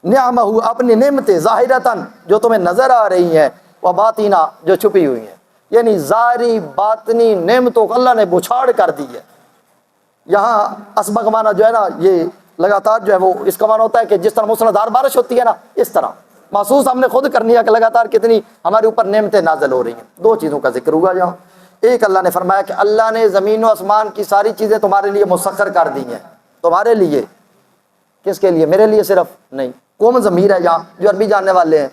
نعمہ اپنی نعمتیں، ظاہرتاً جو تمہیں نظر آ رہی ہیں، و باطنہ جو چھپی ہوئی ہیں، یعنی ظاہری باطنی نعمتوں کو اللہ نے بچھاڑ کر دی ہے۔ یہاں اسبغ معنی جو ہے نا یہ لگاتار جو ہے وہ اس کا معنی ہوتا ہے کہ جس طرح موسلادھار بارش ہوتی ہے نا، اس طرح محسوس ہم نے خود کرنی ہے کہ لگاتار کتنی ہمارے اوپر نعمتیں نازل ہو رہی ہیں۔ دو چیزوں کا ذکر ہوا یہاں، ایک اللہ نے فرمایا کہ اللہ نے زمین و آسمان کی ساری چیزیں تمہارے لیے مسخر کر دی ہیں، تمہارے لیے، کس کے لیے؟ میرے لیے صرف نہیں۔ قوم ضمیر ہے یہاں جو عربی جاننے والے ہیں،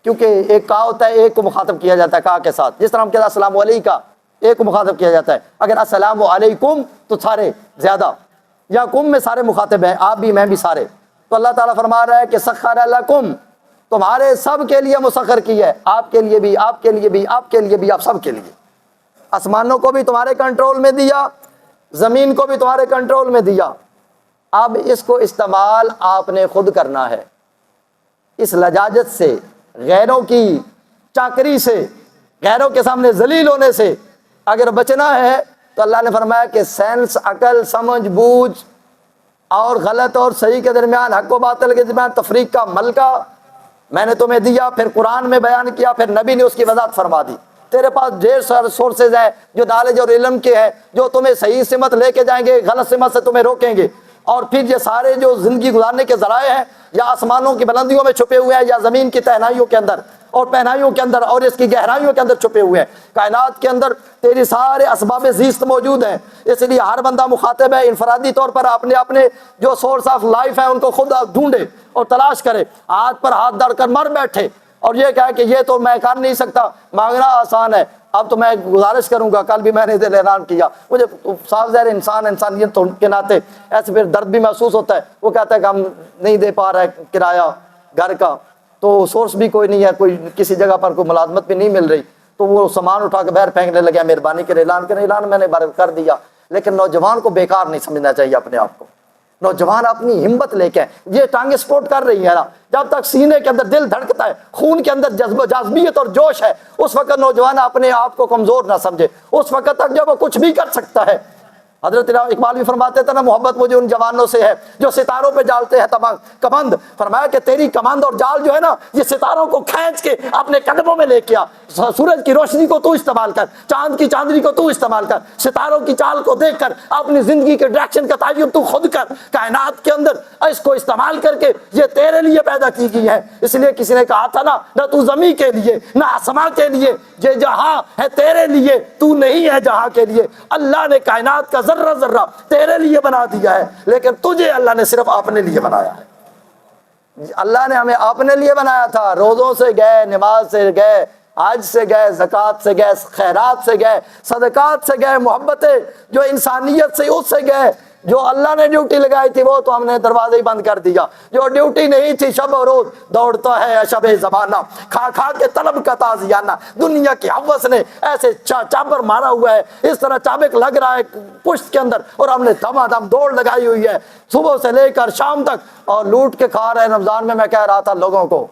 کیونکہ ایک کا ہوتا ہے، ایک کو مخاطب کیا جاتا ہے کا کے ساتھ، جس طرح ہم کہتے ہیں السلام علیکم، ایک کو مخاطب کیا جاتا ہے۔ اگر السلام علیکم تو سارے زیادہ، یا کم میں سارے مخاطب ہیں، آپ بھی میں بھی سارے۔ تو اللہ تعالیٰ فرما رہا ہے کہ سخر لکم، تمہارے سب کے لیے مسخر کی ہے، آپ کے لیے بھی، آپ کے لیے بھی، آپ کے لیے بھی، آپ سب کے لیے۔ آسمانوں کو بھی تمہارے کنٹرول میں دیا، زمین کو بھی تمہارے کنٹرول میں دیا، اب اس کو استعمال آپ نے خود کرنا ہے۔ اس لجاجت سے، غیروں کی چاکری سے، غیروں کے سامنے ذلیل ہونے سے اگر بچنا ہے تو اللہ نے فرمایا کہ سینس، عقل، سمجھ بوجھ اور غلط اور صحیح کے درمیان، حق و باطل کے درمیان تفریق کا ملکہ میں نے تمہیں دیا، پھر قرآن میں بیان کیا، پھر نبی نے اس کی وضاحت فرما دی۔ تیرے پاس ڈھیر سارے سورسز ہیں جو نالج اور علم کے ہیں، جو تمہیں صحیح سمت لے کے جائیں گے، غلط سمت سے تمہیں روکیں گے۔ اور پھر یہ سارے جو زندگی گزارنے کے ذرائع ہیں، یا آسمانوں کی بلندیوں میں چھپے ہوئے ہیں، یا زمین کی تہنائیوں کے اندر اور پہنائیوں کے اندر اور اس کی گہرائیوں کے اندر چھپے ہوئے ہیں، کائنات کے اندر تیری سارے اسباب زیست موجود ہیں۔ اس لیے ہر بندہ مخاطب ہے انفرادی طور پر اپنے جو سورس آف لائف ہیں ان کو خود ڈھونڈے اور تلاش کرے، ہاتھ پر ہاتھ ڈال کر مر بیٹھے اور یہ کہا کہ یہ تو میں کر نہیں سکتا، مانگنا آسان ہے۔ اب تو میں گزارش کروں گا، کل بھی میں نے دل اعلان کیا، مجھے صاف ظاہر انسانیت کے ناطے ایسے پھر درد بھی محسوس ہوتا ہے۔ وہ کہتا ہے کہ ہم نہیں دے پا رہے کرایہ گھر کا، تو سورس بھی کوئی نہیں ہے، کوئی کسی جگہ پر کوئی ملازمت بھی نہیں مل رہی، تو وہ سامان اٹھا کے باہر پھینکنے لگے، مہربانی کرے اعلان کریں۔ اعلان میں نے کر دیا، لیکن نوجوان کو بیکار نہیں سمجھنا چاہیے اپنے آپ کو۔ نوجوان اپنی ہمت لے کے، یہ ٹانگیں سپورٹ کر رہی ہے نا، جب تک سینے کے اندر دل دھڑکتا ہے، خون کے اندر جاذبیت اور جوش ہے، اس وقت نوجوان اپنے آپ کو کمزور نہ سمجھے، اس وقت تک جب وہ کچھ بھی کر سکتا ہے۔ حضرت اقبال بھی فرماتے تھے نا، محبت مجھے ان جوانوں سے ہے جو ستاروں پہ ڈالتے ہیں کمند۔ فرمایا کہ تیری کمند اور جال جو ہے نا، یہ ستاروں کو کھینچ کے اپنے قدموں میں لے کے آ۔ سورج کی روشنی کو تو استعمال کر، چاند کی چاندنی کو تو استعمال کر، ستاروں کی چال کو دیکھ کر اپنی زندگی کے ڈائریکشن کا تعین تو خود کر۔ کائنات کے اندر اس کو استعمال کر کے، یہ تیرے لیے پیدا کی گئی ہے۔ اس لیے کسی نے کہا تھا نا، نہ تو زمین کے لیے نہ آسمان کے لیے، یہ جہاں ہے تیرے لیے، تو نہیں ہے جہاں کے لیے۔ اللہ نے کائنات کا ذرہ ذرہ تیرے لیے بنا دیا ہے، لیکن تجھے اللہ نے صرف اپنے لیے بنایا ہے۔ اللہ نے ہمیں اپنے لیے بنایا تھا۔ روزوں سے گئے، نماز سے گئے، حج سے گئے، زکوٰۃ سے گئے، خیرات سے گئے، صدقات سے گئے، محبتیں جو انسانیت سے اس سے گئے۔ جو اللہ نے ڈیوٹی لگائی تھی وہ تو ہم نے دروازے ہی بند کر دیا۔ جو ڈیوٹی نہیں تھی، شب و روز دوڑتا ہے شب زمانہ، کھا کھا کے طلب کا تازیانہ۔ دنیا کی ہوس نے ایسے چابر مارا ہوا ہے، اس طرح چابک لگ رہا ہے پشت کے اندر، اور ہم نے دھما دھم دوڑ لگائی ہوئی ہے صبح سے لے کر شام تک، اور لوٹ کے کھا رہے ہیں۔ رمضان میں کہہ رہا تھا لوگوں کو،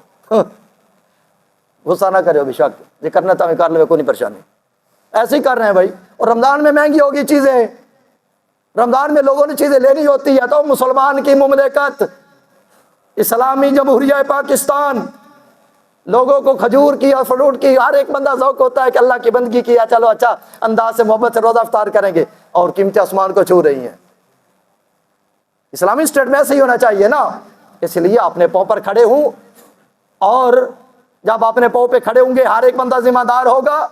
غصہ نہ کرے ہو، بے شک یہ کرنا تھا، کر لے، کوئی نہیں پریشانی، ایسے ہی کر رہے ہیں بھائی۔ اور رمضان میں مہنگی ہوگی چیزیں، رمضان میں لوگوں نے چیزیں لینی ہوتی ہے، تو مسلمان کی مملکت اسلامی جمہوریہ پاکستان، لوگوں کو کھجور کی اور فروٹ کی ہر ایک بندہ ذوق ہوتا ہے کہ اللہ کی بندگی کیا، چلو اچھا انداز سے محبت سے روزہ افطار کریں گے، اور قیمتیں آسمان کو چھو رہی ہیں۔ اسلامی اسٹیٹ میں ایسے ہی ہونا چاہیے نا۔ اس لیے اپنے پاؤں پر کھڑے ہوں، اور جب اپنے پاؤں پہ کھڑے ہوں گے، ہر ایک بندہ ذمہ دار ہوگا،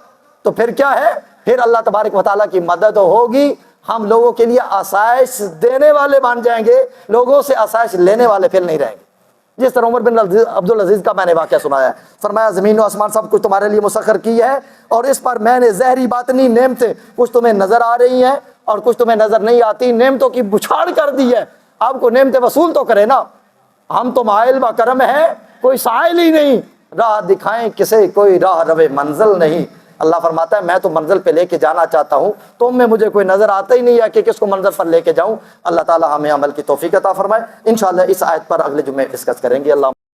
تو پھر کیا ہے، پھر اللہ تبارک و تعالیٰ کی مدد ہوگی۔ ہم لوگوں کے لیے آسائش دینے والے بن جائیں گے، لوگوں سے آسائش لینے والے پھر نہیں رہیں گے۔ جس طرح عمر بن عبدالعزیز کا میں نے واقعہ سنایا ہے، فرمایا زمین و آسمان سب کچھ تمہارے لیے مسخر کی ہے، اور اس پر میں نے ظاہری باطنی نعمتیں، کچھ تمہیں نظر آ رہی ہیں اور کچھ تمہیں نظر نہیں آتی، نعمتوں کی بچھاڑ کر دی ہے۔ آپ کو نعمتیں وصول تو کرے نا، ہم تو مائل با کرم ہے، کوئی سائل ہی نہیں، راہ دکھائیں کسے کوئی راہ روے منزل نہیں۔ اللہ فرماتا ہے میں تو منزل پہ لے کے جانا چاہتا ہوں، تم میں مجھے کوئی نظر آتا ہی نہیں ہے کہ کس کو منزل پر لے کے جاؤں۔ اللہ تعالی ہمیں عمل کی توفیق عطا فرمائے۔ انشاءاللہ اس آیت پر اگلے جمعے ڈسکس کریں گے۔ اللہ